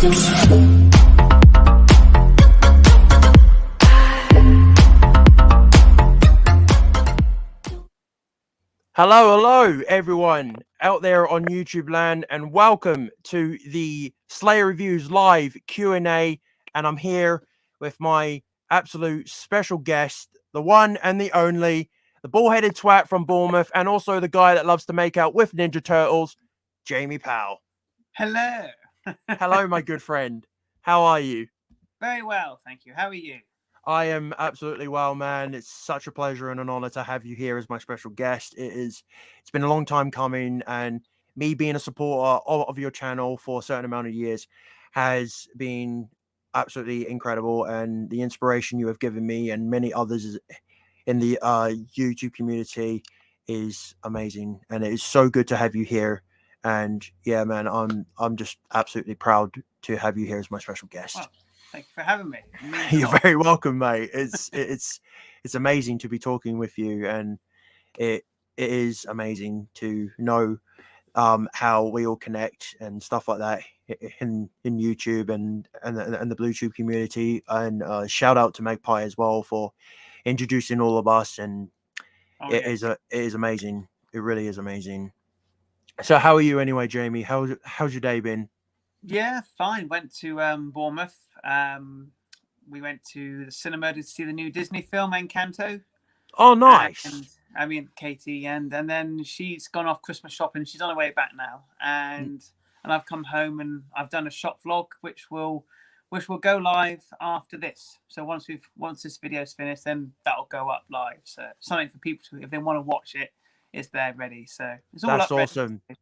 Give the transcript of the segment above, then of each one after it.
Hello, everyone out there on YouTube land, and welcome to the Slay Reviews live Q&A. And I'm here with my absolute special guest, the one and the only, the ball-headed twat from Bournemouth, and also the guy that loves to make out with Ninja Turtles, Jamie Powell. Hello. Hello, my good friend. How are you? Very well, thank you. How are you? I am absolutely well, man. It's such a pleasure and an honor to have you here as my special guest. It's been a long time coming, and me being a supporter of your channel for a certain amount of years has been absolutely incredible. And the inspiration you have given me and many others in the YouTube community is amazing. And it is so good to have you here. And yeah, man, I'm just absolutely proud to have you here as my special guest. Well, thank you for having me. You're very welcome, mate. It's amazing to be talking with you, and it is amazing to know how we all connect and stuff like that in YouTube and the BlueTube community. And shout out to Magpie as well for introducing all of us. And it is amazing. It really is amazing. So how are you anyway, Jamie? How's your day been? Yeah, fine. Went to Bournemouth. We went to the cinema to see the new Disney film Encanto. Oh, nice. And Katie, and then she's gone off Christmas shopping. She's on her way back now, and I've come home and I've done a shop vlog, which will go live after this. So once this video's finished, then that'll go up live. So something for people to, if they want to watch it, it's there ready. So it's all that's up awesome. ready.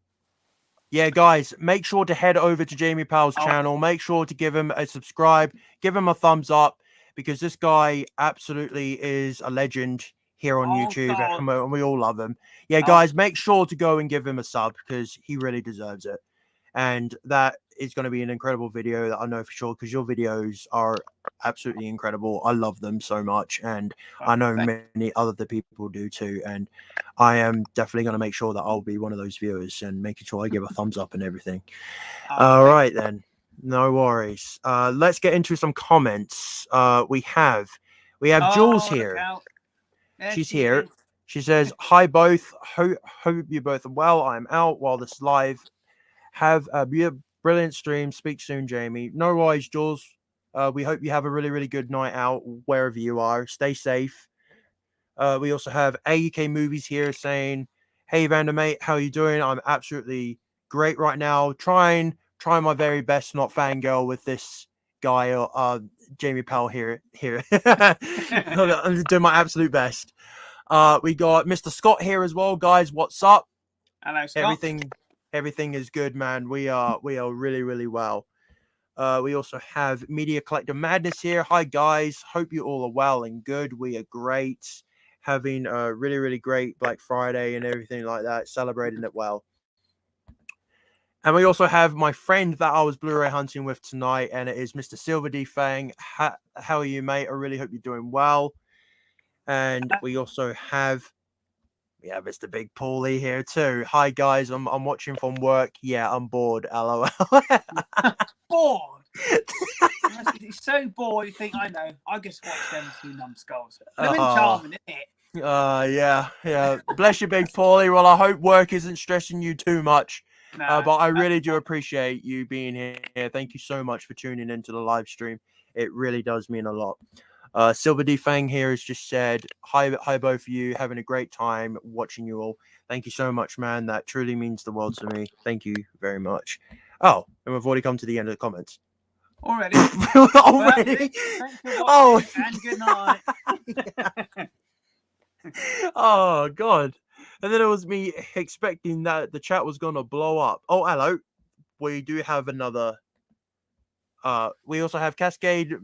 Yeah, guys, make sure to head over to Jamie Powell's channel. Make sure to give him a subscribe, give him a thumbs up, because this guy absolutely is a legend here on YouTube, and we all love him. Yeah, guys, make sure to go and give him a sub, because he really deserves it. And that is going to be an incredible video, that I know for sure, because your videos are absolutely incredible. I love them so much, and I know many other people do too. And I am definitely going to make sure that I'll be one of those viewers and making sure I give a thumbs up and everything. All right, then. No worries. Let's get into some comments. We have Jules here. She's here. She says, "Hi both. Hope you both are well. I'm out while this live. Have a brilliant stream. Speak soon, Jamie." No worries, Jules. We hope you have a really, really good night out wherever you are. Stay safe. We also have AUK Movies here saying, "Hey, Vander, mate, how are you doing? I'm absolutely great right now. Trying my very best not fangirl with this guy, Jamie Powell here. I'm doing my absolute best." We got Mr. Scott here as well, guys. What's up? Hello, Scott. Everything is good, man. We are really, really well. We also have Media Collector Madness here. Hi, guys. Hope you all are well and good. We are great. Having a really, really great Black Friday and everything like that. Celebrating it well. And we also have my friend that I was Blu-ray hunting with tonight, and it is Mr. Silver D Fang. How are you, mate? I really hope you're doing well. And we also have Mr. Big Paulie here too. Hi, guys. I'm watching from work. Yeah, I'm bored. LOL. Bored? He's so bored. You think, I know. I just watch them two numbskulls. They're charming, isn't it? Yeah. Bless you, Big Paulie. Well, I hope work isn't stressing you too much. But I really do appreciate you being here. Thank you so much for tuning into the live stream. It really does mean a lot. Silver D Fang here has just said, hi both of you, having a great time watching you all. Thank you so much, man. That truly means the world to me. Thank you very much. Oh, and we've already come to the end of the comments. Already? Already? Well, and good night. Oh, God. And then it was me expecting that the chat was going to blow up. Oh, hello. We do have another. We also have Cascade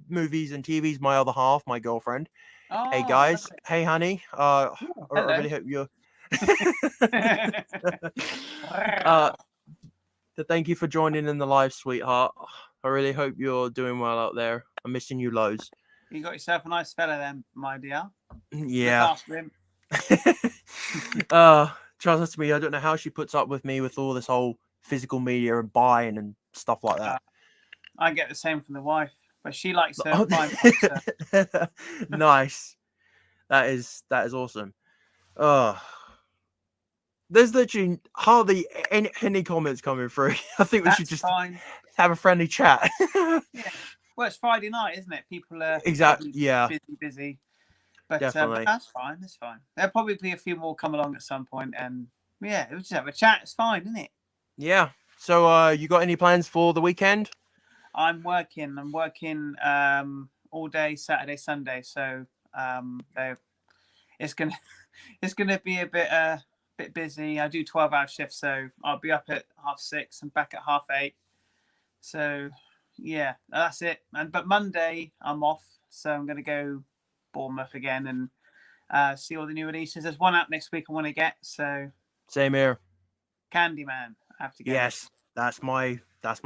Movies and TVs, my other half, my girlfriend. Hey, guys. Okay. Hey, honey. I really hope you're... Thank you for joining in the live, sweetheart. I really hope you're doing well out there. I'm missing you loads. You got yourself a nice fella then, my dear. Yeah. Trust me, I don't know how she puts up with me with all this whole physical media and buying and stuff like that. I get the same from the wife, but she likes her Oh, Prime Monster. nice. That is awesome. Oh, there's literally hardly any comments coming through. I think we should That's just fine. have a friendly chat. Yeah. Well, it's Friday night, isn't it? People are Exactly. probably Yeah, busy. But definitely. that's fine. That's fine. There'll probably be a few more come along at some point, and yeah, we'll just have a chat. It's fine, isn't it? Yeah. So, you got any plans for the weekend? I'm working all day Saturday, Sunday. So it's gonna it's gonna be a bit busy. I do 12-hour shifts, so I'll be up at 6:30 and back at 8:30. So yeah, that's it. But Monday I'm off, so I'm gonna go Bournemouth again and see all the new releases. There's one out next week I want to get. So Same here. Candyman, I have to get it. Yes, that's my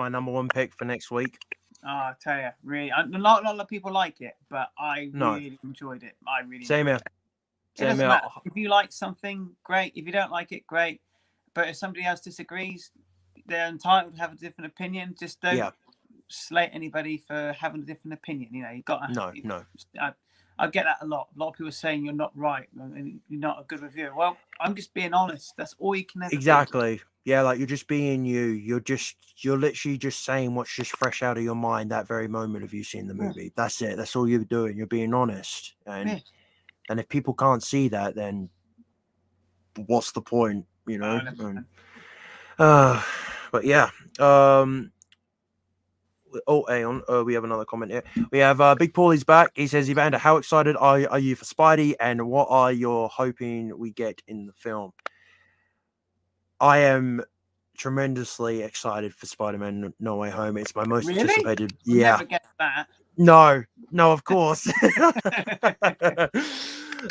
number one pick for next week. Oh, I tell you, really, not a lot of people like it, but I No. really enjoyed it. I really Same enjoyed here. it. It doesn't matter. If you like something, great. If you don't like it, great. But if somebody else disagrees, they're entitled to have a different opinion. Just don't slate anybody for having a different opinion. You know, you've got to. No. I get that a lot. A lot of people saying you're not right and you're not a good reviewer. Well, I'm just being honest. That's all you can ever Exactly. Yeah, like you're just being you. You're literally just saying what's just fresh out of your mind that very moment of you seeing the movie. That's it. That's all you're doing. You're being honest. And if people can't see that, then what's the point? You know? But yeah. Aeon, we have another comment here. We have Big Paulie's back. He says, Evander, how excited are you for Spidey, and what are you hoping we get in the film? I am tremendously excited for Spider-Man No Way Home. It's my most anticipated. We'll never get that. No, of course.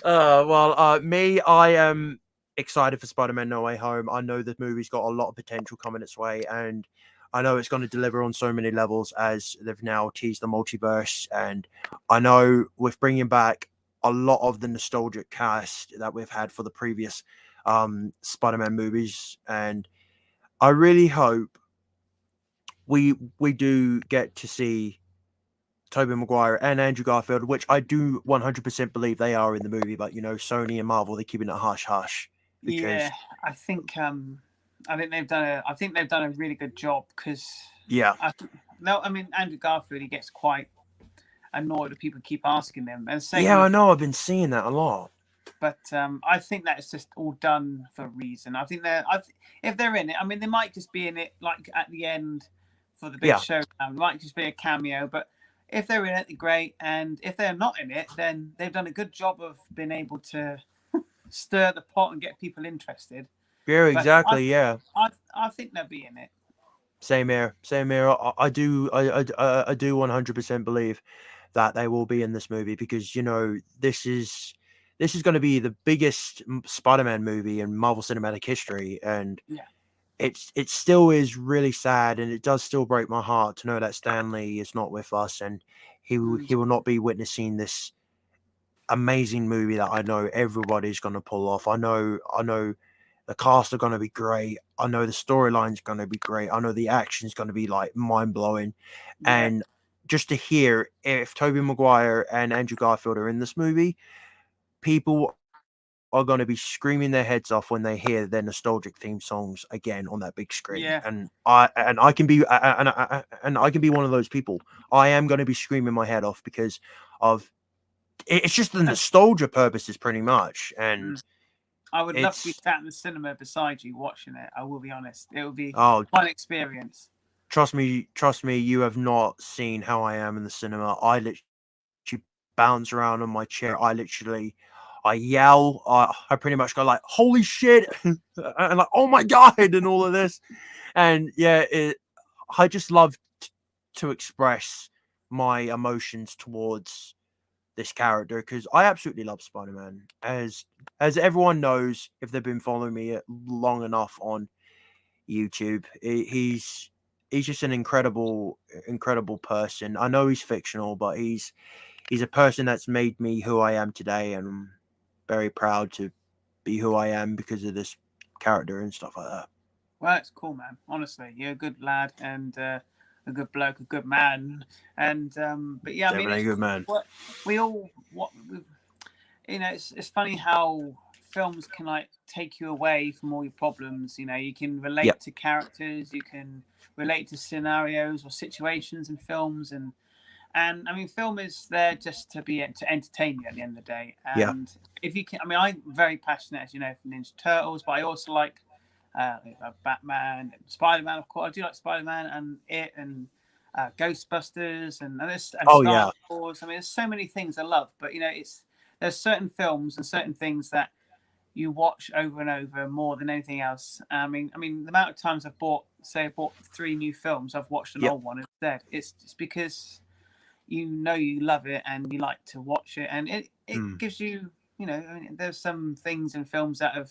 I am excited for Spider-Man No Way Home. I know the movie's got a lot of potential coming its way, and I know it's going to deliver on so many levels as they've now teased the multiverse. And I know with bringing back a lot of the nostalgic cast that we've had for the previous Spider-Man movies, and I really hope we do get to see Tobey Maguire and Andrew Garfield, which I do 100% believe they are in the movie, but you know, Sony and Marvel, they're keeping it hush hush. Yeah, I think they've done a really good job because Andrew Garfield, he gets quite annoyed if people keep asking them. And I know, I've been seeing that a lot. But I think that's just all done for a reason. I think if they're in it, I mean, they might just be in it like at the end for the big show. It might just be a cameo, but if they're in it, they're great. And if they're not in it, then they've done a good job of being able to stir the pot and get people interested. Yeah, exactly. I think they'll be in it. Same here. I do 100% believe that they will be in this movie because, you know, this is going to be the biggest Spider-Man movie in Marvel Cinematic history, and it still is really sad, and it does still break my heart to know that Stan Lee is not with us, and he will not be witnessing this amazing movie that I know everybody's going to pull off. I know the cast are going to be great. I know the storyline's going to be great. I know the action's going to be like mind-blowing, and just to hear if Tobey Maguire and Andrew Garfield are in this movie, people are going to be screaming their heads off when they hear their nostalgic theme songs again on that big screen. And I can be one of those people. I am going to be screaming my head off because of it's just the nostalgia purposes, pretty much. And I would love to be sat in the cinema beside you watching it. I will be honest; it will be a fun experience. Trust me, you have not seen how I am in the cinema. I literally bounce around on my chair. I yell. I pretty much go like, "Holy shit!" and like, "Oh my god!" and all of this. And I just love to express my emotions towards this character because I absolutely love Spider-Man. As everyone knows, if they've been following me long enough on YouTube, he's just an incredible person. I know he's fictional, but he's a person that's made me who I am today, and I'm very proud to be who I am because of this character and stuff like that. Well, it's cool, man. Honestly, you're a good lad, and good bloke, a good man, and but yeah, I mean, Definitely a good man. we all you know, it's funny how films can like take you away from all your problems. You know, you can relate to characters, you can relate to scenarios or situations in films, and I mean, film is there just to entertain you at the end of the day. And if you can, I mean, I'm very passionate, as you know, for Ninja Turtles, but I also like Batman and Spider-Man. Of course, I do like Spider-Man and and Ghostbusters and Star Wars. I mean, there's so many things I love, but you know, there's certain films and certain things that you watch over and over more than anything else. I mean, the amount of times I've bought 3 new films, I've watched an old one instead. It's just because you know you love it and you like to watch it, and it gives you, you know, I mean, there's some things in films that have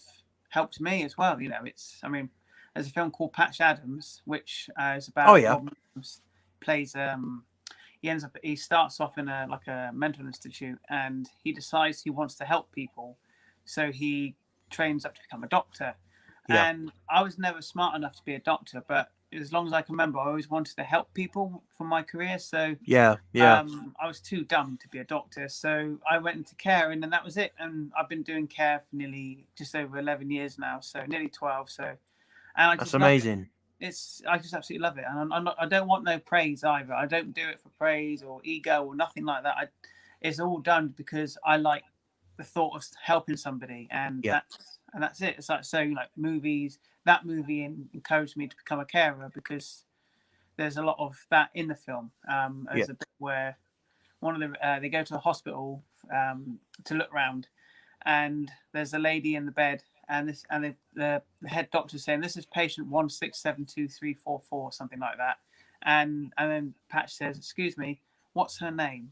helped me as well. You know, there's a film called Patch Adams, which is about Robin Williams plays he starts off in a mental institute, and he decides he wants to help people, so he trains up to become a doctor. And I was never smart enough to be a doctor, but as long as I can remember, I always wanted to help people for my career. So I was too dumb to be a doctor, so I went into care, and then that was it. And I've been doing care for nearly just over 11 years now, so nearly 12. So, and I just that's amazing. I just absolutely love it, and I don't want no praise either. I don't do it for praise or ego or nothing like that. It's all done because I like the thought of helping somebody, and that's it. It's like, so like movies. That movie encouraged me to become a carer because there's a lot of that in the film. There's a bit where one of they go to a hospital to look around, and there's a lady in the bed, and the head doctor saying, "This is patient 1672344," something like that, and then Patch says, "Excuse me, what's her name?"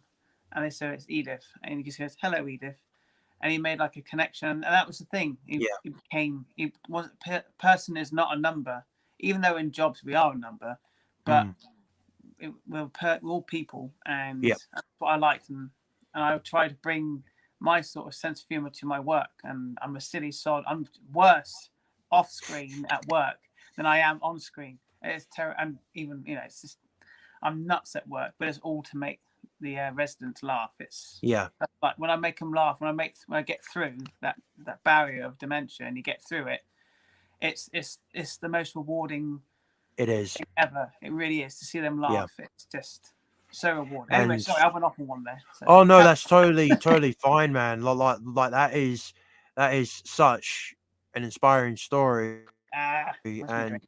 And they say it's Edith, and he just goes, "Hello, Edith." And he made like a connection, and that was the thing. Person is not a number, even though in jobs we are a number, but we're all people, and that's what I liked, and I try to bring my sort of sense of humor to my work. And I'm a silly sod. I'm worse off screen at work than I am on screen. It's terrible, and even, you know, it's just, I'm nuts at work, but it's all to make the residents laugh. It's like when I make them laugh, when I get through that barrier of dementia, and you get through it, it's the most rewarding thing ever. It really is, to see them laugh. It's just so rewarding. Anyway, sorry, I went off on one there. So. Oh no, that's totally fine, man. Like that is such an inspiring story, and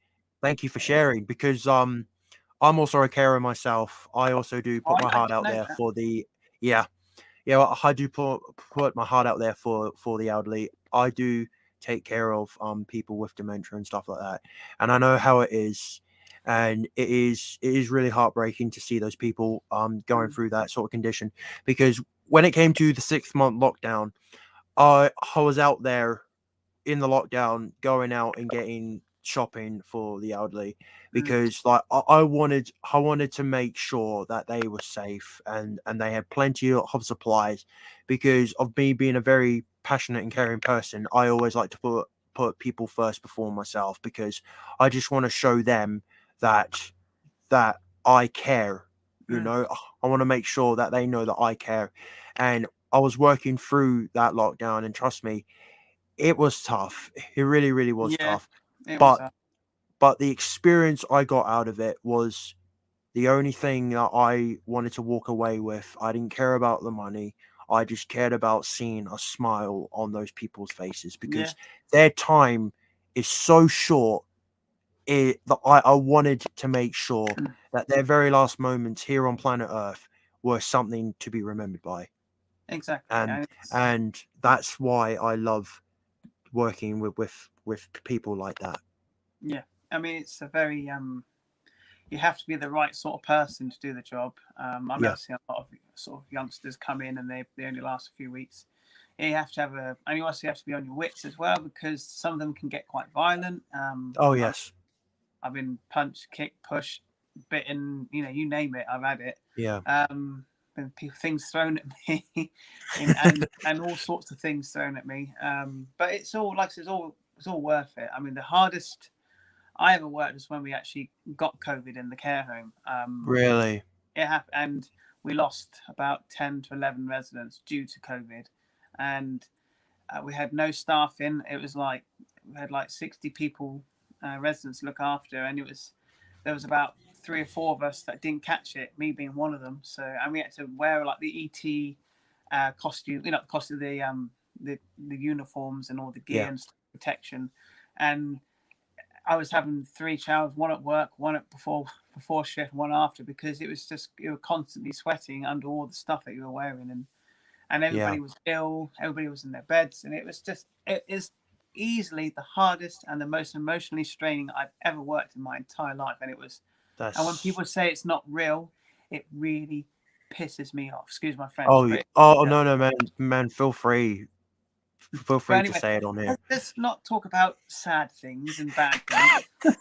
thank you for sharing, because I'm also a carer myself. I also do put my heart out there for the I do put my heart out there for the elderly. I do take care of people with dementia and stuff like that, and I know how it is, and it is really heartbreaking to see those people going through that sort of condition. Because when it came to the 6-month lockdown, I was out there in the lockdown, going out and getting shopping for the elderly, because like I wanted to make sure that they were safe and they had plenty of supplies. Because of me being a very passionate and caring person, I always like to put people first before myself, because I just want to show them that I care. You know, I want to make sure that they know that I care. And I was working through that lockdown, and trust me, it was tough. It really, really was tough. But the experience I got out of it was the only thing that I wanted to walk away with. I didn't care about the money. I just cared about seeing a smile on those people's faces, because their time is so short. That I wanted to make sure that their very last moments here on planet Earth were something to be remembered by. Exactly. And that's why I love working with people like that. I mean, it's a very you have to be the right sort of person to do the job. I've never seen a lot of sort of youngsters come in and they only last a few weeks. You have to have and you also have to be on your wits as well, because some of them can get quite violent. I've been punched, kicked, pushed, bitten, you know, you name it, I've had it. Been things thrown at me, and all sorts of things thrown at me. But it's all, like I said, it's all worth it. I mean, the hardest I ever worked was when we actually got COVID in the care home. Really? It happened, and we lost about 10 to 11 residents due to COVID, and we had no staff in. It was like we had like 60 people, residents to look after, and there was about 3 or 4 of us that didn't catch it, me being one of them. So, and we had to wear like the ET costume, the cost of the uniforms and all the gear and protection. And I was having 3 showers, one at work, one at before shift, one after, because it was just, you were constantly sweating under all the stuff that you were wearing, and everybody was ill, everybody was in their beds, and it is easily the hardest and the most emotionally straining I've ever worked in my entire life. And and when people say it's not real, it really pisses me off. Excuse my French. No, man, feel free to say it on here. Let's not talk about sad things and bad things.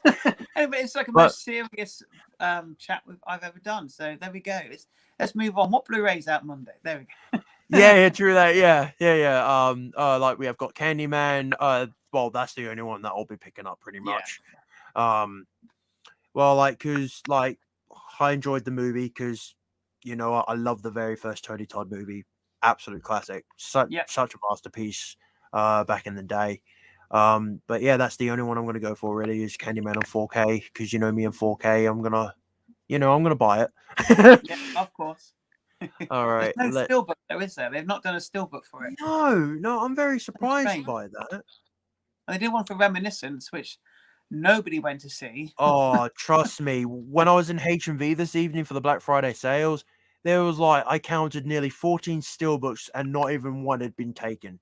Anyway, it's like a most serious chat I've ever done. So there we go. Let's move on. What Blu-ray's out Monday? There we go. Yeah, true that. Yeah. Like we have got Candyman. Well, that's the only one that I'll be picking up pretty much. Well, cause I enjoyed the movie because, I love the very first Tony Todd movie. Absolute classic. Such a masterpiece. Back in the day. But yeah, that's the only one I'm gonna go for really is Candyman on 4K because me and 4K, I'm gonna buy it. Yeah, of course. All right. There's no steelbook though, is there? They've not done a steelbook for it. No, I'm very surprised by that. And they did one for Reminiscence, which nobody went to see. Oh, trust me. When I was in H&V this evening for the Black Friday sales, there was I counted nearly 14 steelbooks and not even one had been taken.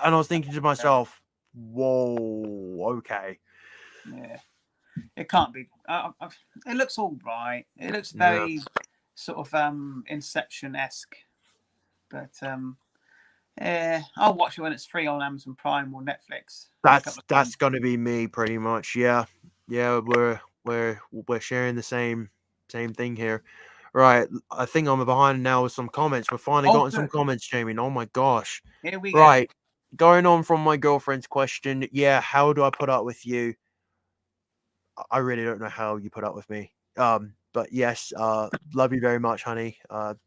And I was thinking to myself, whoa, okay. Yeah. It can't be. It looks all right. It looks very sort of Inception-esque. But I'll watch it when it's free on Amazon Prime or Netflix. That's gonna be me pretty much. Yeah. We're sharing the same thing here. Right. I think I'm behind now with some comments. We're finally gotten some comments, Jamie. Oh my gosh. Here we go. Right. Going on from my girlfriend's question. Yeah. How do I put up with you? I really don't know how you put up with me. But yes, love you very much, honey.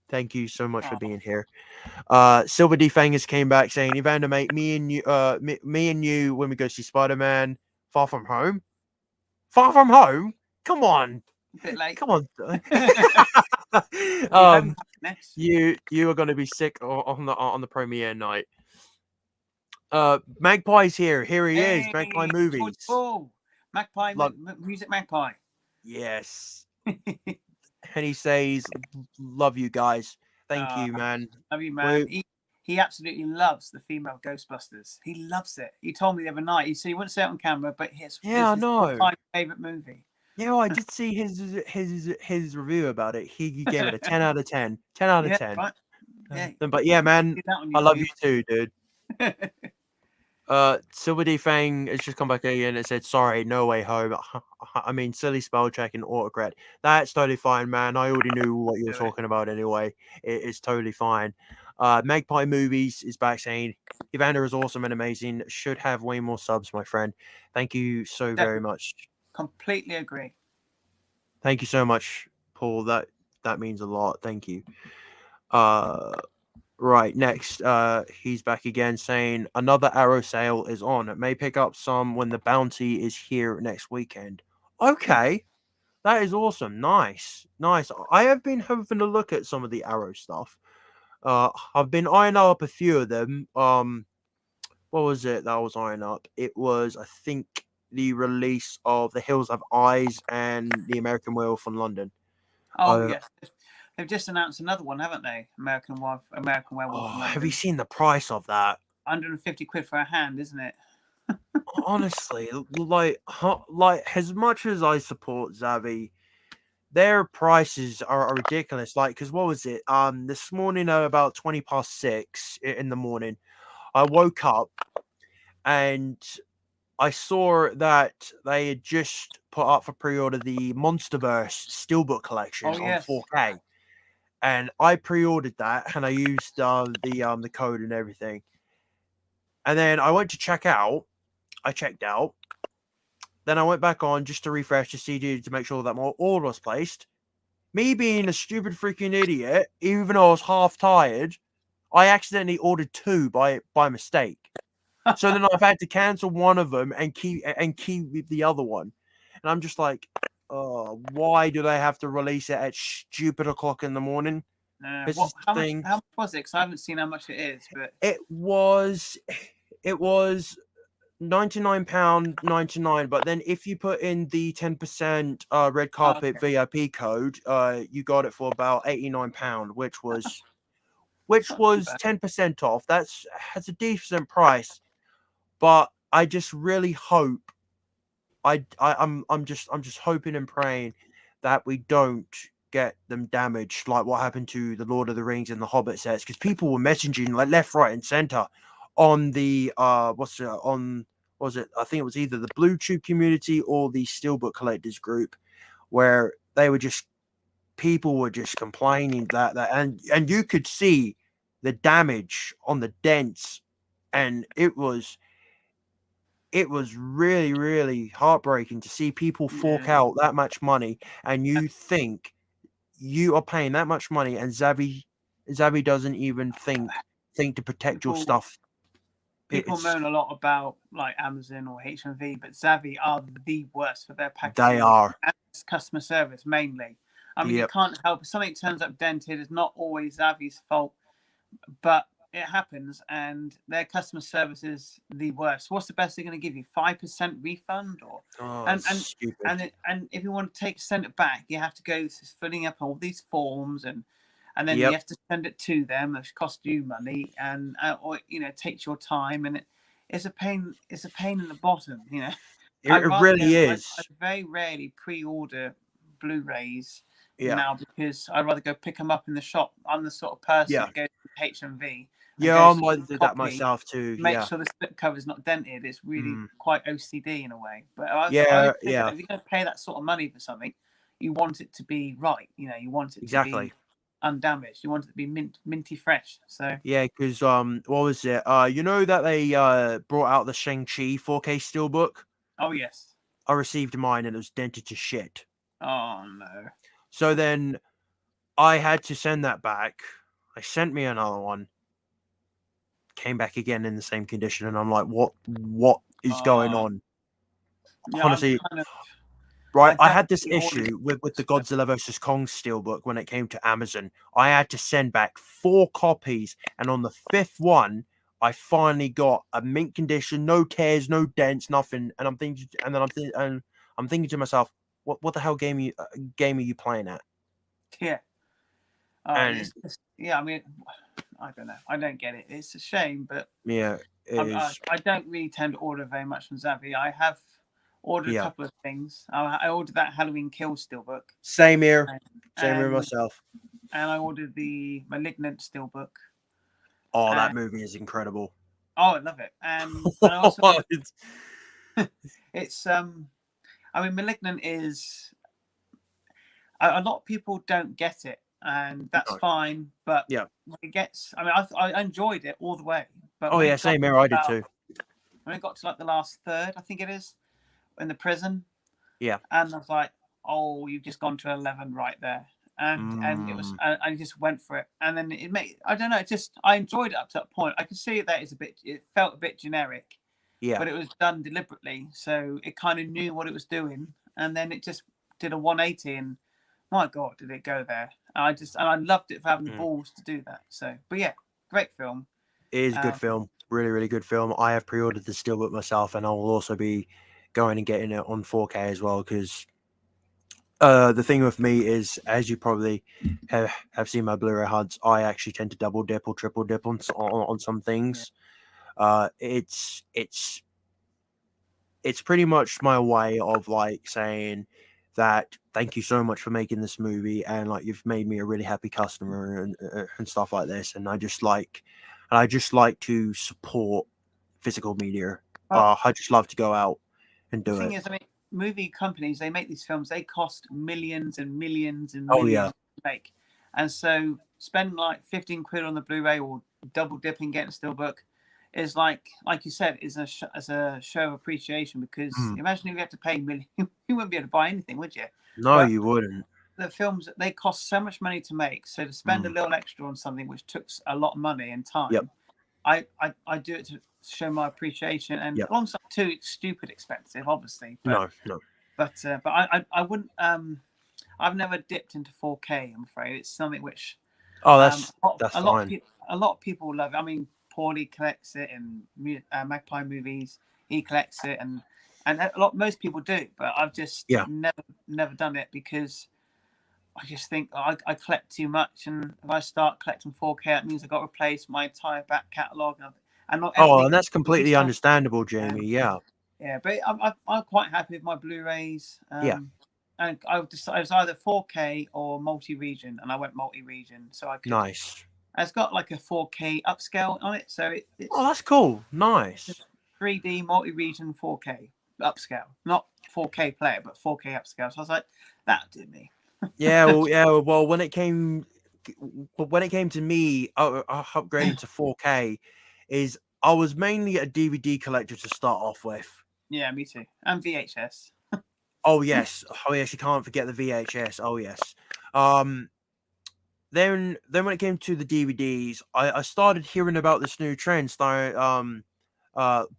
Thank you so much for being here. Silver D Fangers came back saying, Evander, mate, me and you, when we go see Spider-Man, Far From Home. Far From Home? Come on. A bit late. Come on. You are going to be sick on the premiere night. Magpie's here. Here he is. Magpie Movies. Magpie, Music Magpie. Yes. And he says, love you guys. Thank you, man. Love you, man. He absolutely loves the female Ghostbusters. He loves it. He told me the other night. He wouldn't say it on camera, but his my favorite movie. Yeah, I did see his review about it. He gave it a 10 out of 10. 10 out of 10. Right. Yeah. But yeah, man, I love you too, dude. Silver D Fang has just come back again and said, sorry, no way home. I mean, silly spell check and autocorrect. That's totally fine, man. I already knew what you were talking about anyway. It's totally fine. Magpie Movies is back saying, Evander is awesome and amazing. Should have way more subs, my friend. Thank you so very much. Completely agree. Thank you so much, Paul. That means a lot. Thank you. Right, next, he's back again saying another Arrow sale is on. It may pick up some when the bounty is here next weekend. Okay, that is awesome. Nice. I have been having a look at some of the Arrow stuff. I've been eyeing up a few of them. What was it that I was eyeing up? It was, I think, the release of The Hills Have Eyes and The American Werewolf from London. Oh, yes. They've just announced another one, haven't they? American Werewolf. Oh, have you seen the price of that? 150 quid for a hand, isn't it? Honestly, like as much as I support Zavi, their prices are ridiculous. Because what was it? This morning at about 6:20 in the morning, I woke up and I saw that they had just put up for pre-order the Monsterverse Steelbook collection on 4K. And I pre-ordered that, and I used the code and everything. And then I went to check out. I checked out, Then I went back on just to refresh the CD to make sure that my order was placed. Me being a stupid freaking idiot, even though I was half tired, I accidentally ordered 2 by mistake. So then I've had to cancel one of them and keep the other one. And I'm just like, oh, why do they have to release it at stupid o'clock in the morning? This is the thing. How much was it? Because I haven't seen how much it is, but It was £99.99, but then if you put in the 10% red carpet VIP code, you got it for about £89, which was 10% off. That's a decent price, but I just really hope I'm just hoping and praying that we don't get them damaged like what happened to the Lord of the Rings and the Hobbit sets, because people were messaging like left, right, and center on the I think it was either the Blue Tube community or the Steelbook collectors group, where people were just complaining that and you could see the damage on the dents, and it was really, really heartbreaking to see people fork out that much money, and you think you are paying that much money, and Zavi doesn't even think to protect your stuff. People moan a lot about like Amazon or HMV, but Zavi are the worst for their packaging. They are. And customer service mainly. I mean, you can't help. If something turns up dented, it's not always Zavi's fault, but it happens, and their customer service is the worst. What's the best they're going to give you? 5% refund, or stupid. And if you want to send it back, you have to go filling up all these forms, and then you have to send it to them, which costs you money, and or takes your time, and it's a pain. It's a pain in the bottom. It really is. I very rarely pre-order Blu-rays now, because I'd rather go pick them up in the shop. I'm the sort of person that goes to HMV. Yeah, I'm like that myself too. Make sure the slip cover is not dented. It's really quite OCD in a way. But if you're going to pay that sort of money for something, you want it to be right. You want it to be undamaged. You want it to be minty fresh. So because what was it? You know that they brought out the Shang-Chi 4K steelbook. Oh yes. I received mine and it was dented to shit. Oh no. So then I had to send that back. They sent me another one. Came back again in the same condition, and I'm like, what is going on? Honestly, I had this issue with the Godzilla vs. Kong steelbook when it came to Amazon. I had to send back 4 copies, and on the 5th one, I finally got a mint condition, no tears, no dents, nothing. And I'm thinking to myself, what the hell game are you playing at? Yeah. I mean, I don't know. I don't get it. It's a shame, but I don't really tend to order very much from Zavi. I have ordered a couple of things. I ordered that Halloween Kills steelbook. Same here. Same here myself. And I ordered the Malignant steelbook. Oh, that movie is incredible. Oh, I love it. And I also it's I mean, Malignant is a lot of people don't get it. And that's fine, but when it gets, I mean, I enjoyed it all the way. But same here. I did too. When it got to like the last third, I think it is, in the prison. Yeah. And I was like, oh, you've just gone to 11 right there, and it was, I just went for it, and then it made, I don't know, I enjoyed it up to that point. I could see that it felt a bit generic, but it was done deliberately, so it kind of knew what it was doing, and then it just did a 180 and. My God, did it go there? I loved it for having the balls to do that. So, but yeah, great film. It is a good film. Really, really good film. I have pre-ordered the steelbook myself, and I will also be going and getting it on 4K as well, because the thing with me is, as you probably have seen my Blu-ray HUDs, I actually tend to double dip or triple dip on some things. It's pretty much my way of like saying that thank you so much for making this movie, and like you've made me a really happy customer and stuff like this, and I just like to support physical media. I just love to go out and do it. The thing is, I mean, movie companies, they make these films, they cost millions and millions and millions to make, and so spending like 15 quid on the Blu-ray or double dipping getting a steelbook, is like you said, is as a show of appreciation, because imagine if you had to pay million, you wouldn't be able to buy anything, would you? No, But you wouldn't. the films, they cost so much money to make, so to spend a little extra on something which took a lot of money and time, Yep. I do it to show my appreciation, and alongside too, it's stupid expensive, obviously. But, no. But I wouldn't. I've never dipped into 4K. I'm afraid it's something which. That's a fine. lot of people love it. I mean, Paulie collects it, and Magpie Movies, he collects it, and most people do. But I've just never done it, because I just think I collect too much, and if I start collecting 4K, that means I've got to replace my entire back catalogue. And not and that's completely understandable, Jamie. Yeah, but I'm quite happy with my Blu-rays. And I was either 4K or multi-region, and I went multi-region, so I could. Nice. It's got like a 4K upscale on it, so it's. Oh, that's cool. Nice. 3D multi-region 4K upscale, not 4K player, but 4K upscale. So I was like, that did me. Well, when it came to me upgrading to 4K, I was mainly a DVD collector to start off with. Yeah, me too. And VHS. Oh yes, you can't forget the VHS. Oh yes. Then when it came to the DVDs, I started hearing about this new trend,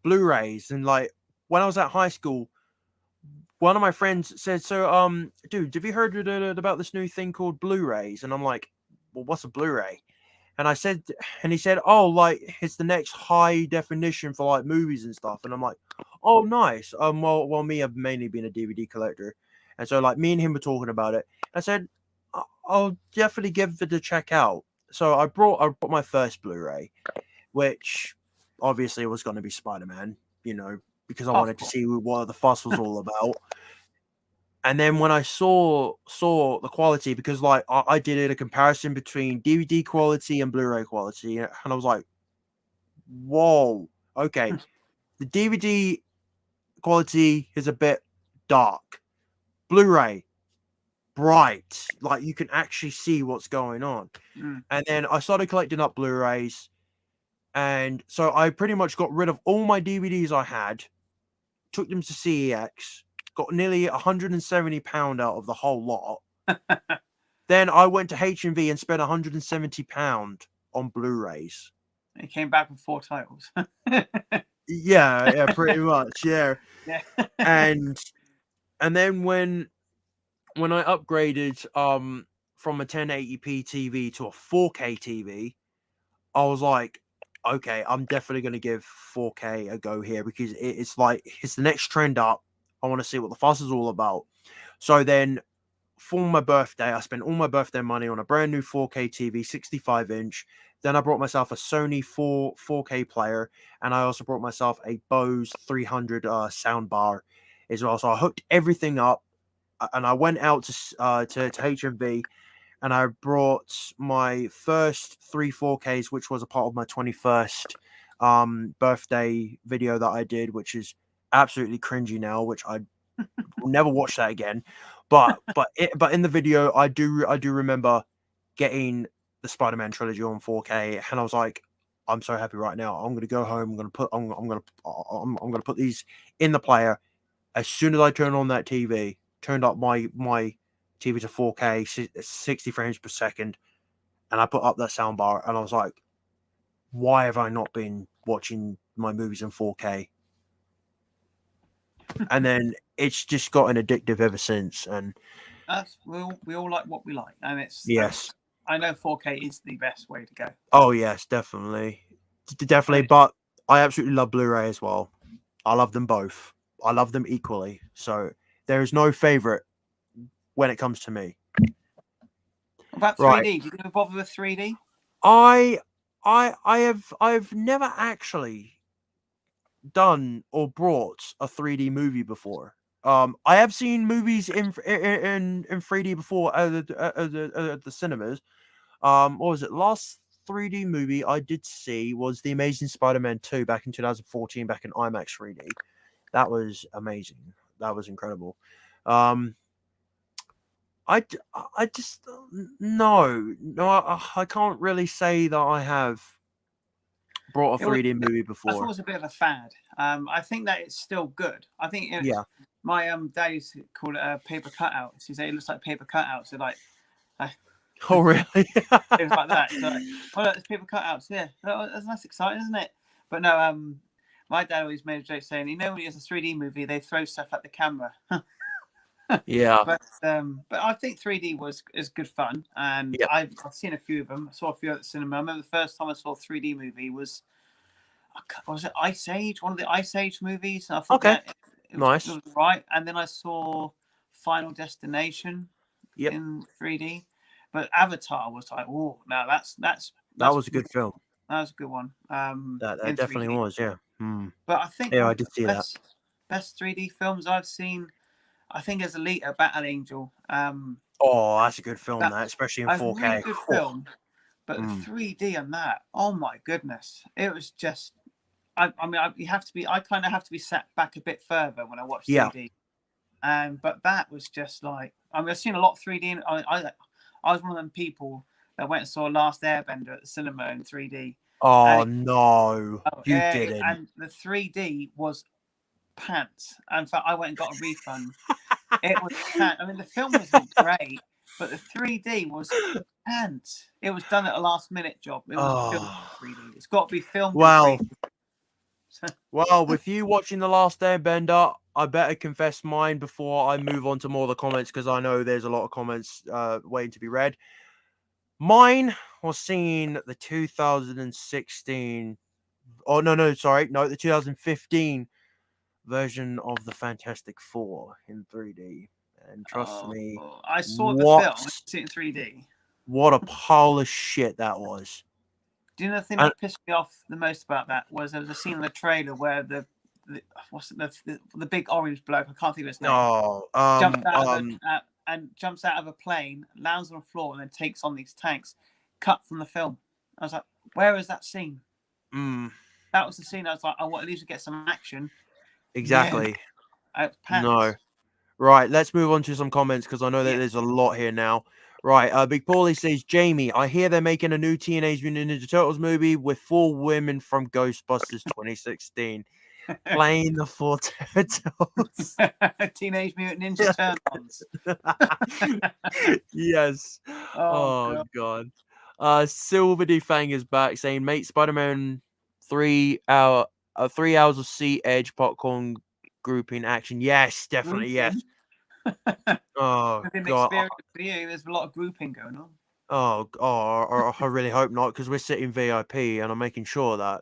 Blu-rays, and like when I was at high school, one of my friends said, "So, dude, have you heard about this new thing called Blu-rays?" And I'm like, "Well, what's a Blu-ray?" And he said, "Oh, like it's the next high definition for like movies and stuff." And I'm like, "Oh, nice." Well, me, I've mainly been a DVD collector, and so like me and him were talking about it. I said, "I'll definitely give it a check out." So I brought my first Blu-ray, which obviously was going to be Spider-Man, because I wanted to see what the fuss was all about. And then when I saw the quality, because like I did a comparison between DVD quality and Blu-ray quality, and I was like, whoa, okay. The DVD quality is a bit dark. Blu-ray, bright. Like you can actually see what's going on. And then I started collecting up Blu-rays. And so I pretty much got rid of all my DVDs I had, took them to CEX, got nearly £170 out of the whole lot. Then I went to H&V and spent £170 on Blu-rays. He came back with 4 titles. yeah, pretty much, yeah. And then when I upgraded from a 1080p TV to a 4K TV, I was like, okay, I'm definitely going to give 4K a go here, because it's the next trend up. I want to see what the fuss is all about. So then for my birthday, I spent all my birthday money on a brand new 4K TV, 65-inch. Then I brought myself a Sony 4K player, and I also brought myself a Bose 300 soundbar as well. So I hooked everything up, and I went out to HMV, and I brought my first 3 4Ks, which was a part of my 21st birthday video that I did, which is absolutely cringy now, which I will never watch that again. But in the video, I do remember getting the Spider-Man trilogy on 4K, and I was like, I'm so happy right now. I'm gonna go home. I'm gonna put these in the player. As soon as I turn on that TV, turned up my TV to 4K, 60 frames per second, and I put up that soundbar, and I was like, why have I not been watching my movies in 4K? And then it's just gotten addictive ever since. And we all like what we like, and it's yes, I know 4K is the best way to go. Oh yes, definitely. But I absolutely love Blu-ray as well. I love them both. I love them equally. So there is no favorite when it comes to me. About 3D, right. Do you ever bother with 3D? I've never actually done or brought a 3D movie before. I have seen movies in 3D before at the cinemas. What was it? Last 3D movie I did see was The Amazing Spider-Man 2 back in 2014, back in IMAX 3D. That was amazing. That was incredible. I just I can't really say that I have brought a It was, 3D movie I thought it before. was a bit of a fad. I think that it's still good. I think it's, Yeah. my dad used to call it paper cutouts. He said it looks like paper cutouts. So like, Oh, really? it was like that. So like, oh, look, there's paper cutouts. Yeah, that's exciting, isn't it? But no, my dad always made a joke saying, you know, when it's a 3D movie, they throw stuff at the camera. Yeah. But I think 3D is good fun, and Yeah. I've seen a few of them. I saw a few at the cinema. I remember the first time I saw a 3D movie was it Ice Age? One of the Ice Age movies. And I thought, Okay. yeah, Nice. it was right. And then I saw Final Destination Yep. in 3D. But Avatar was like, oh, no, that's That was a good film. That was a good one. That In definitely 3D. was, yeah. But I think Yeah, one I of did the see that. best 3D films I've seen, I think, is Alita: Battle Angel. Oh, that's a good film, that, especially in That's a 4K. really good film. But the 3D on that, oh my goodness, it was just. I mean, you have to be. I kind of have to be set back a bit further when I watch 3D. But that was just like. I mean, I've seen a lot of 3D. I was one of them people that went and saw Last Airbender at the cinema in 3D. Oh no, you didn't. And the 3D was pants. In fact, I went and got a refund. It was pants. I mean, the film was great, but the 3D was pants. It was done at a last minute job. It was filmed in 3D. It's got to be filmed in 3D. Well, with you watching The Last Airbender, I better confess mine before I move on to more of the comments, because I know there's a lot of comments waiting to be read. Mine was seeing the 2016. Oh, no, sorry. No, the 2015 version of the Fantastic Four in 3D. And trust me, I saw the film. I see it in 3D. What a pile of shit that was. Do you know the thing that pissed me off the most about that was there was a scene in the trailer where the big orange bloke, I can't think of his name, jumps out of a plane, lands on the floor, and then takes on these tanks. Cut from the film. I was like, where is that scene? That was the scene. I was like, I want at least to get some action. Exactly. Yeah. No. Right, let's move on to some comments, because I know that there's a lot here now. Right, Big Paulie says, Jamie, I hear they're making a new Teenage Mutant Ninja Turtles movie with 4 women from Ghostbusters 2016 playing the 4 turtles. Teenage Mutant Ninja Turtles. Yes. Oh God. Silver D Fang is back saying, mate, Spider-Man 3 hours of sea edge popcorn grouping action. Yes, definitely, yes. Oh God. Experience for you. There's a lot of grouping going on. I really hope not, because we're sitting VIP and I'm making sure that.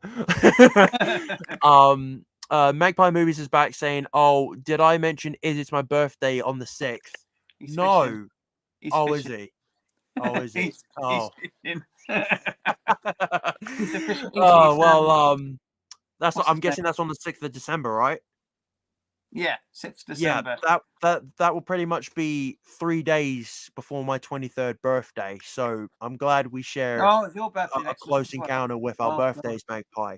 Magpie Movies is back saying, oh, did I mention it's my birthday on the 6th? No. Is he? Oh, is he? Oh. That's what I'm guessing. That's on the 6th of December, right? Yeah, 6th December. Yeah, that will pretty much be 3 days before my 23rd birthday. So I'm glad we share your birthday a close encounter with our birthdays, Magpie.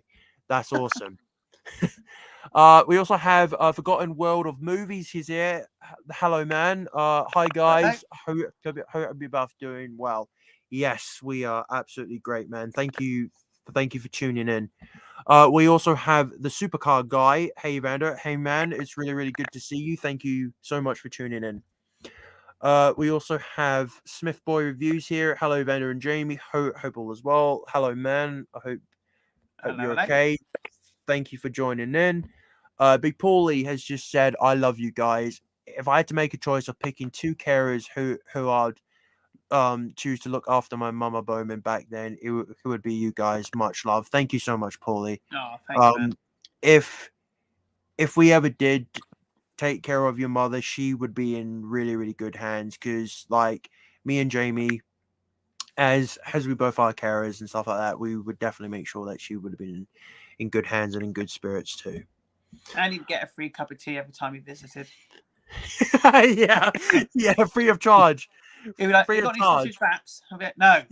That's awesome. We also have Forgotten World of Movies. He's here. Hello, man. Hi, guys. Hope you're both doing well. Yes, we are absolutely great, man. Thank you for tuning in. We also have the Supercar guy. Hey, Vander. Hey, man. It's really, really good to see you. Thank you so much for tuning in. We also have Smith Boy Reviews here. Hello, Vander and Jamie. Hope all is well. Hello, man. I hope you're okay. Thank you for joining in. Big Paulie has just said, I love you guys. If I had to make a choice of picking 2 carers who I'd choose to look after my mama Bowman back then, it would be you guys. Much love. Thank you so much, Paulie. Oh, thank you, man. If we ever did take care of your mother, she would be in really, really good hands, because like me and Jamie, as we both are carers and stuff like that, we would definitely make sure that she would have been in good hands and in good spirits too. And you'd get a free cup of tea every time you visited. yeah, free of charge. He'd be like, you got any sausage wraps? I'll be like, no.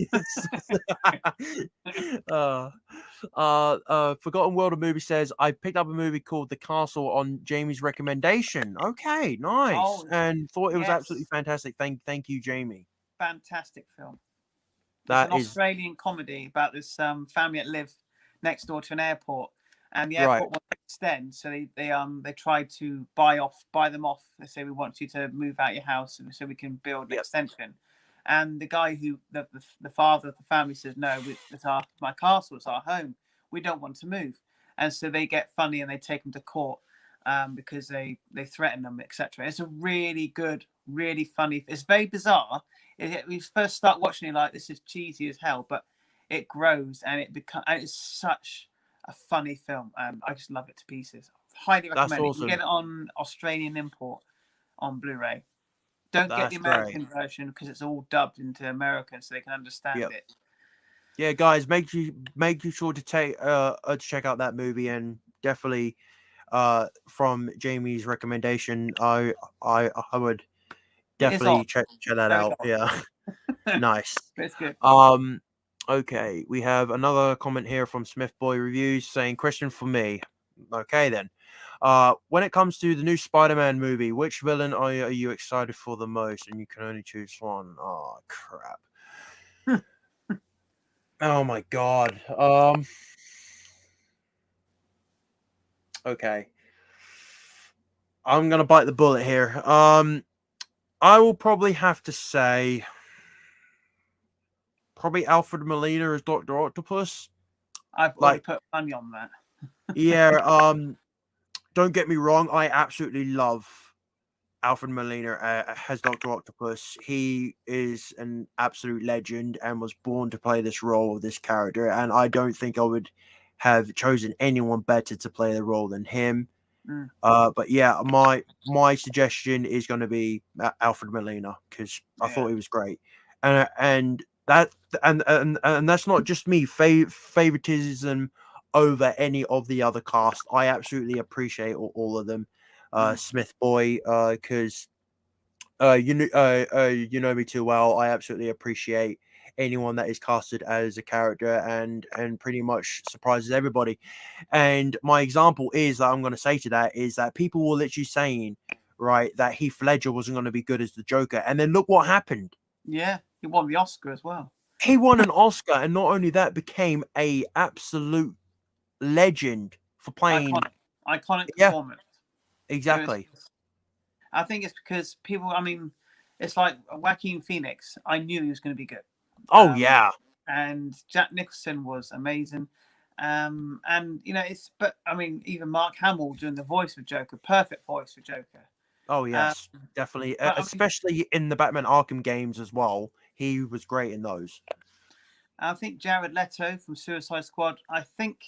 Forgotten World of Movie says, I picked up a movie called The Castle on Jamie's recommendation. Okay, nice. And thought it was absolutely fantastic. Thank you, Jamie. Fantastic film. That it's an Australian comedy about this family that live next door to an airport, and the Right. airport wants to extend, so they tried to buy them off. They say, we want you to move out your house, and so we can build an Yep. extension. And the guy who the father of the family says, no, it's my castle, it's our home. We don't want to move. And so they get funny and they take him to court because they threaten them, etc. It's a really good, really funny. It's very bizarre. We first start watching it like, this is cheesy as hell, but it grows and it's such a funny film. I just love it to pieces. Highly recommend That's it. awesome. You can get it on Australian import on Blu-ray. Don't get the American version because it's all dubbed into American so they can understand it. Yeah, guys, make you sure to check out that movie, and definitely from Jamie's recommendation, I would definitely check that out. Yeah. Nice. It's good. Okay, we have another comment here from Smith Boy Reviews saying, question for me. Okay then. When it comes to the new Spider-Man movie, which villain are you excited for the most? And you can only choose one. Oh crap. Oh my god. Okay. I'm gonna bite the bullet here. I will probably have to say Alfred Molina as Dr. Octopus. I've already put money on that. Yeah, don't get me wrong, I absolutely love Alfred Molina as Dr. Octopus. He is an absolute legend and was born to play this role of this character, and I don't think I would have chosen anyone better to play the role than him. But yeah, my suggestion is going to be Alfred Molina because I thought he was great, and that's not just me favoritism over any of the other cast. I absolutely appreciate all of them. Smith Boy, because you know me too well. I absolutely appreciate anyone that is casted as a character and pretty much surprises everybody. And my example is that I'm going to say to that is that people were literally saying, right, that Heath Ledger wasn't going to be good as the Joker, and then look what happened. Yeah, he won the Oscar as well. He won an Oscar, and not only that, became a absolute legend for playing iconic performance. Exactly. I think it's because people. I mean, it's like Joaquin Phoenix. I knew he was going to be good. Oh yeah. And Jack Nicholson was amazing. And you know, but I mean, even Mark Hamill doing the voice of Joker, perfect voice for Joker. Oh yes, definitely, especially in the Batman Arkham games as well. He was great in those. I think Jared Leto from Suicide Squad. I think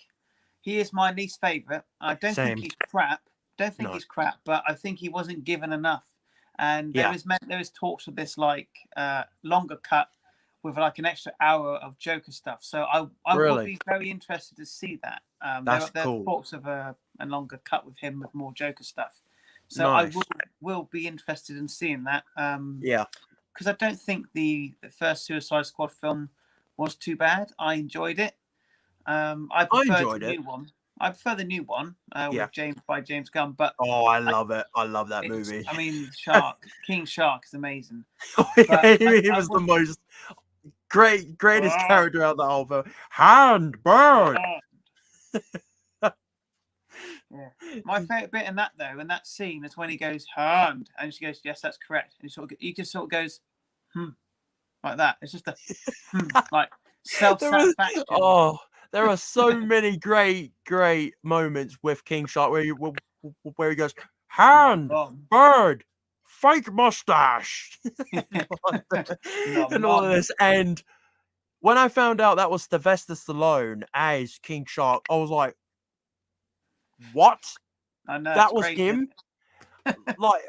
he is my least favorite. I don't think he's crap. He's crap, but I think he wasn't given enough. And there was talks of this like longer cut with like an extra hour of Joker stuff. So I would be very interested to see that. That's there cool. are talks of a longer cut with him with more Joker stuff. So I will be interested in seeing that. Because I don't think the first Suicide Squad film was too bad. I enjoyed it. I prefer the new one. I prefer the new one with James Gunn. But I love it. I love that movie. I mean, King Shark is amazing. He was the most greatest character out of the whole film. Hand burn. My favorite bit in that that scene is when he goes hand, and she goes, "Yes, that's correct." And he just sort of goes, like that. It's just a like self-satisfaction. There are so many great moments with King Shark where he goes, hand, bird, fake mustache, and all of this. And when I found out that was Sylvester Stallone as King Shark, I was like, what? I know, that was him. Like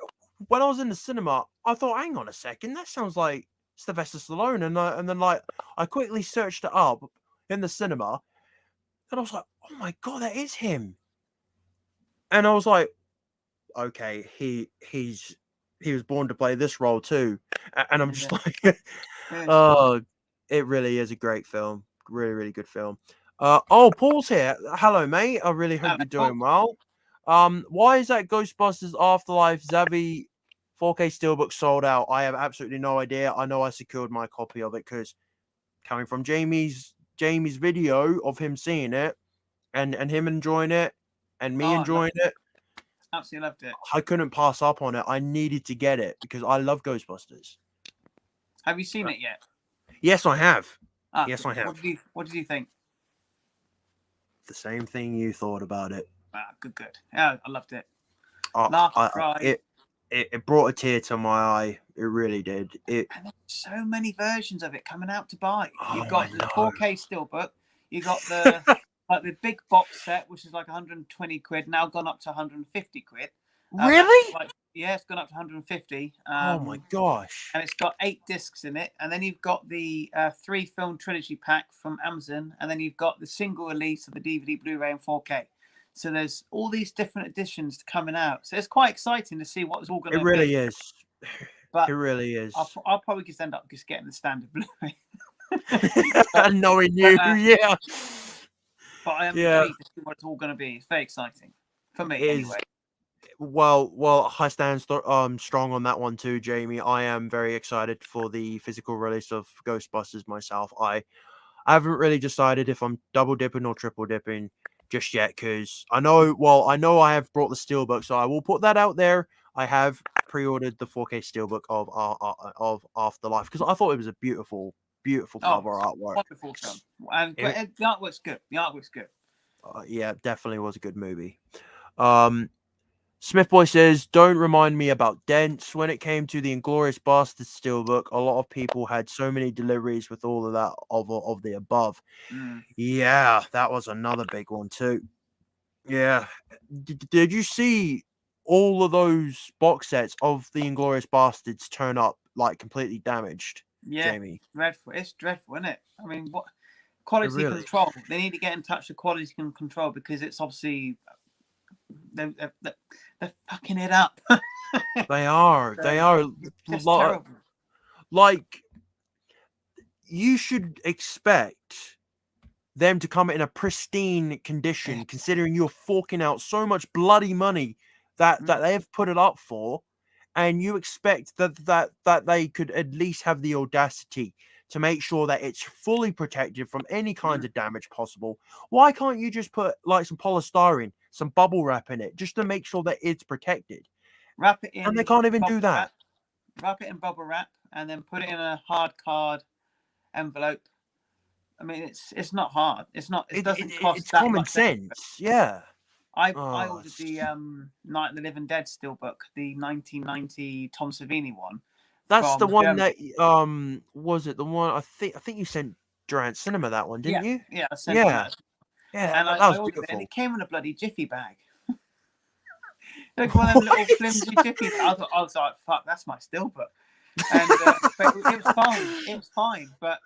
when I was in the cinema, I thought, hang on a second, that sounds like Sylvester Stallone, and then like I quickly searched it up in the cinema, and I was like, oh my god, that is him. And I was like, okay, he was born to play this role too. And I'm just like, oh, it really is a great film, really good film. Paul's here. Hello, mate. I really hope you're doing well. Why is that Ghostbusters Afterlife Zavi 4K Steelbook sold out? I have absolutely no idea. I know I secured my copy of it because coming from Jamie's video of him seeing it, and him enjoying it, and me Oh, enjoying it, absolutely loved it. I couldn't pass up on it. I needed to get it because I love Ghostbusters. Have you seen it yet? Yes, I have. Ah, Yes, good. I have. What did you think? The same thing you thought about it. Ah, good. Yeah, I loved it. I, Laugh, I, cry. it brought a tear to my eye. It really did. And there's so many versions of it coming out to buy. You've Oh, got I the know. 4K steelbook. You got the like the big box set, which is like 120 quid, now gone up to 150 quid. Really? Yeah, it's gone up to 150. Oh my gosh. And it's got 8 discs in it. And then you've got the 3 film trilogy pack from Amazon. And then you've got the single release of the DVD, Blu-ray, and 4K. So there's all these different editions coming out. So it's quite exciting to see what it's all going to be. It really is. But it really is. I'll probably just end up just getting the standard Blu-ray. Knowing you, yeah. But I am intrigued to see what it's all going to be. It's very exciting for me, anyway. Well, I stand strong on that one too, Jamie. I am very excited for the physical release of Ghostbusters myself. I haven't really decided if I'm double dipping or triple dipping just yet, because I know I have brought the steelbook, so I will put that out there. I have pre-ordered the 4K steelbook of Afterlife because I thought it was a beautiful cover artwork. Wonderful film, and the artwork's good. The artwork's good. Yeah, definitely was a good movie. Smith Boy says, "Don't remind me about dents. When it came to the Inglorious Bastards steelbook, a lot of people had so many deliveries with all of that of the above." Yeah, that was another big one too. Yeah, did you see all of those box sets of the Inglorious Bastards turn up like completely damaged? Yeah, Jamie, dreadful. It's dreadful, isn't it? I mean, what quality control? They need to get in touch with quality control because it's obviously they're fucking it up. They are. It's terrible. Like, you should expect them to come in a pristine condition, considering you're forking out so much bloody money that they've put it up for, and you expect that they could at least have the audacity to make sure that it's fully protected from any kinds of damage possible. Why can't you just put like some polystyrene, some bubble wrap in it, just to make sure that it's protected? Wrap it in, and they can't even do that. Wrap it in bubble wrap and then put it in a hard card envelope. I mean, it's not hard. It's not. It doesn't cost. It's that common much sense. Yeah. I ordered the Night of the Living Dead steelbook, the 1990 Tom Savini one. That's the one that was it the one I think you sent Durant Cinema that one, didn't you? Yeah, I sent that. Yeah, and that I was ordered beautiful. it, and it came in a bloody jiffy bag. Like one of them little flimsy jiffy bags. I was like, "Fuck, that's my steelbook." And but it was fine. It was fine, but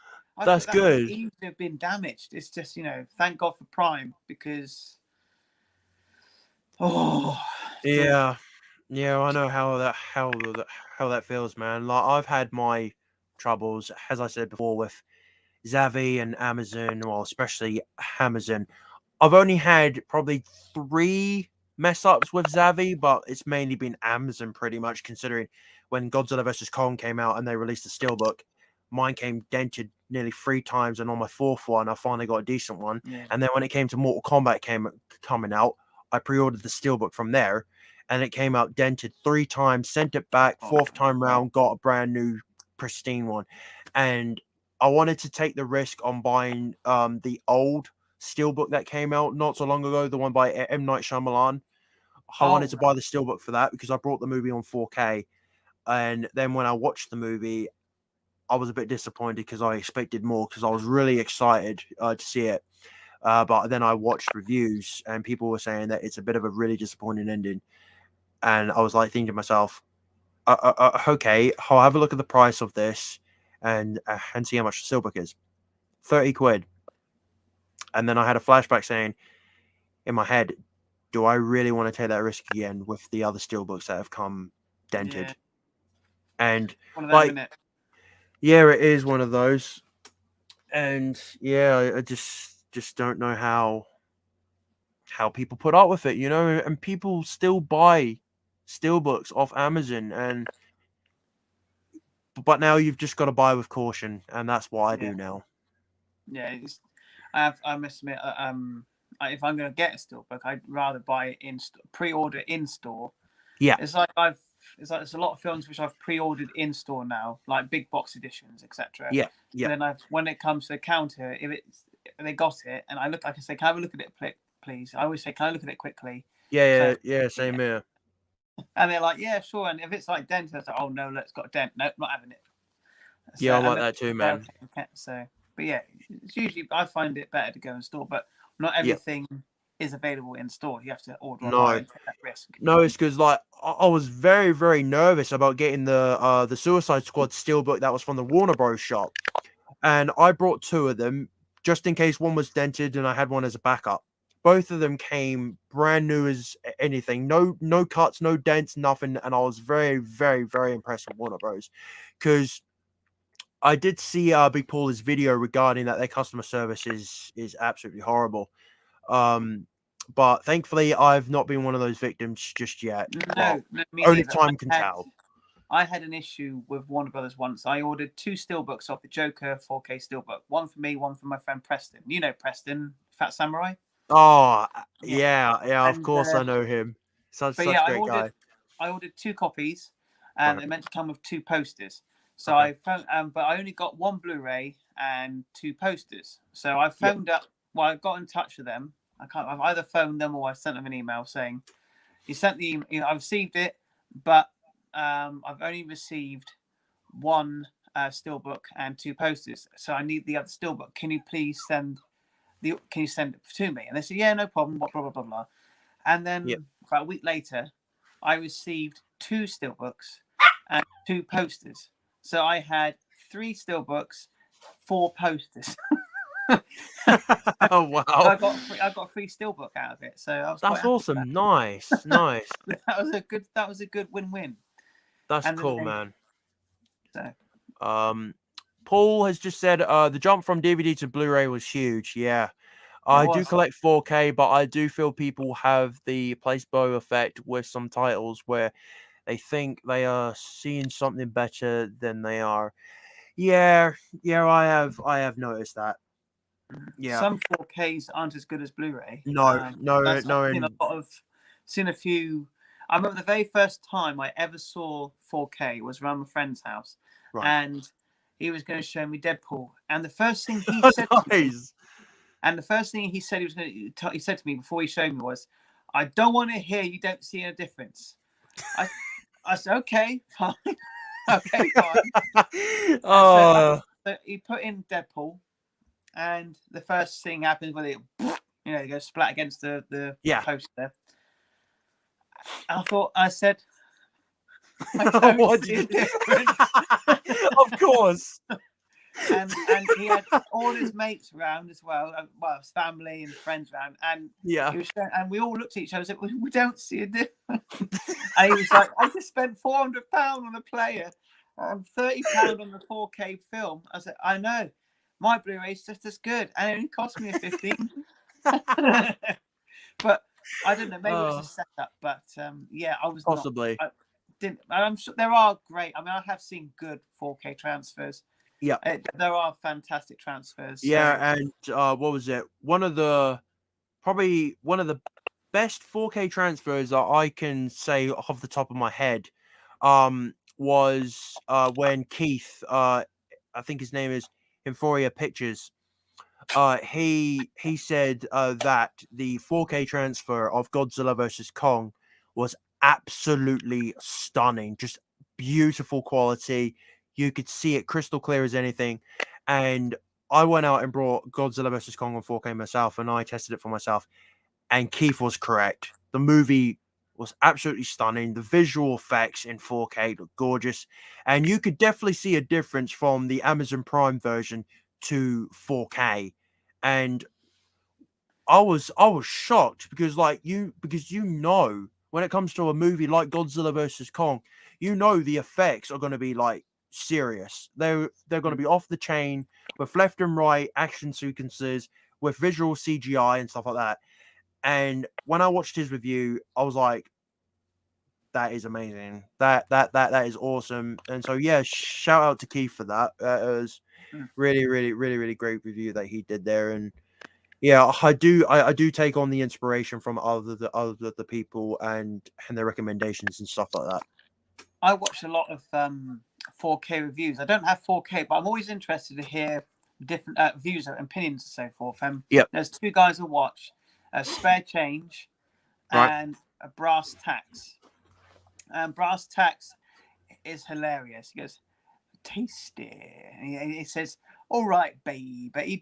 that's good. Would easily have been damaged. It's just thank God for Prime because. Yeah, I know how that feels, man. Like, I've had my troubles, as I said before, with Zavi and Amazon, well, especially Amazon. I've only had probably 3 mess ups with Zavi, but it's mainly been Amazon pretty much, considering when Godzilla vs. Kong came out and they released the steelbook, mine came dented nearly 3 times, and on my 4th one, I finally got a decent one. Yeah. And then when it came to Mortal Kombat coming out, I pre-ordered the steelbook from there, and it came out dented 3 times, sent it back, 4th time round, got a brand new pristine one. And I wanted to take the risk on buying the old steelbook that came out not so long ago, the one by M. Night Shyamalan. I wanted to buy the steelbook for that because I brought the movie on 4K. And then when I watched the movie, I was a bit disappointed because I expected more, because I was really excited to see it. But then I watched reviews and people were saying that it's a bit of a really disappointing ending. And I was like thinking to myself, okay, I'll have a look at the price of this and see how much the steelbook is. 30 quid. And then I had a flashback saying in my head, do I really want to take that risk again with the other steelbooks that have come dented? Yeah. And one of them, isn't it? Yeah, it is one of those. And yeah, I just don't know how people put up with it, and people still buy steelbooks off Amazon, but now you've just got to buy with caution, and that's what I do now. Yeah, I must admit, if I'm going to get a steelbook, I'd rather buy it pre-order in store. Yeah. It's like there's a lot of films which I've pre-ordered in store now, like big box editions, etc. Yeah. Yeah. Then when it comes to the counter, if they got it, and I can say, can I have a look at it, please? I always say, can I look at it quickly? Yeah. Same here. And they're like, yeah, sure. And if it's like dent, it's like, oh no, it's got a dent. Nope, not having it. So, Yeah, I'm like that too, man. Okay. So, but yeah, it's usually I find it better to go in store, but not everything is available in store. You have to order online and take that risk. No, it's because like I was very, very nervous about getting the Suicide Squad steelbook that was from the Warner Bros. Shop, and I brought 2 of them just in case one was dented, and I had one as a backup. Both of them came brand new as anything, no cuts, no dents, nothing, and I was very, very, very impressed with Warner Bros. Because I did see Big Paul's video regarding that their customer service is absolutely horrible. But thankfully, I've not been one of those victims just yet. No, only time can tell. I had an issue with Warner Brothers once. I ordered 2 steelbooks off the Joker 4K steelbook. One for me, one for my friend Preston. You know Preston, Fat Samurai? Oh, yeah, of course I know him. Such a great guy. I ordered 2 copies, and they meant to come with 2 posters. So I found, but I only got 1 Blu-ray and 2 posters. So I phoned up. Well, I got in touch with them. I've either phoned them or I sent them an email saying, "You sent the email. I received it, but I've only received 1 steelbook and 2 posters. So I need the other steelbook. Can you please send it to me?" And they said, "Yeah, no problem." Blah blah blah blah. And then about a week later, I received 2 steelbooks and 2 posters. So I had 3 steelbooks, 4 posters. Oh wow! I got a free steelbook out of it. So that's awesome. Nice. That was a good win-win. That's cool, man. So, Paul has just said the jump from DVD to Blu-ray was huge. Yeah. I do collect 4K, but I do feel people have the placebo effect with some titles where they think they are seeing something better than they are. Yeah, I have noticed that. Yeah, some 4Ks aren't as good as Blu-ray. No. Seen a few. I remember the very first time I ever saw 4K was around my friend's house, and he was going to show me Deadpool, and the first thing he said to me, he said to me before he showed me was, "I don't want to hear you don't see a difference." I said, "Okay, fine." Okay, fine. So he put in Deadpool, and the first thing happens when it, it goes splat against the poster. I said, "I don't see a difference." Of course. And he had all his mates around as well, his family and friends around, and and we all looked at each other and said, "We don't see a difference." And he was like, "I just spent £400 on a player and £30 on the 4K film." I said, "I know, my Blu-ray's just as good, and it only cost me $15." But I don't know, maybe it was a setup. But I was possibly. I'm sure there are great. I mean, I have seen good 4K transfers. Yeah, there are fantastic transfers. Yeah, and what was it? Probably one of the best 4K transfers that I can say off the top of my head, was when Keith, I think his name is Euphoria Pictures. He said that the 4K transfer of Godzilla vs. Kong was absolutely stunning, just beautiful quality. You could see it crystal clear as anything. And I went out and brought Godzilla vs. Kong on 4K myself, and I tested it for myself. And Keith was correct. The movie was absolutely stunning. The visual effects in 4K look gorgeous. And you could definitely see a difference from the Amazon Prime version to 4K. And I was shocked because when it comes to a movie like Godzilla vs. Kong, the effects are going to be like serious. They're going to be off the chain with left and right action sequences with visual CGI and stuff like that. And when I watched his review, I was like, that is amazing. That is awesome. And so shout out to Keith for that. It was really, really, really, really great review that he did there. And Yeah, I do. I do take on the inspiration from other the people and their recommendations and stuff like that. I watch a lot of 4K reviews. I don't have 4K, but I'm always interested to hear different views and opinions and so forth. Yep. There's two guys I watch, Spare Change Right. and Brass Tacks. And Brass Tacks is hilarious. He goes, tasty. And he says, all right, babe. But he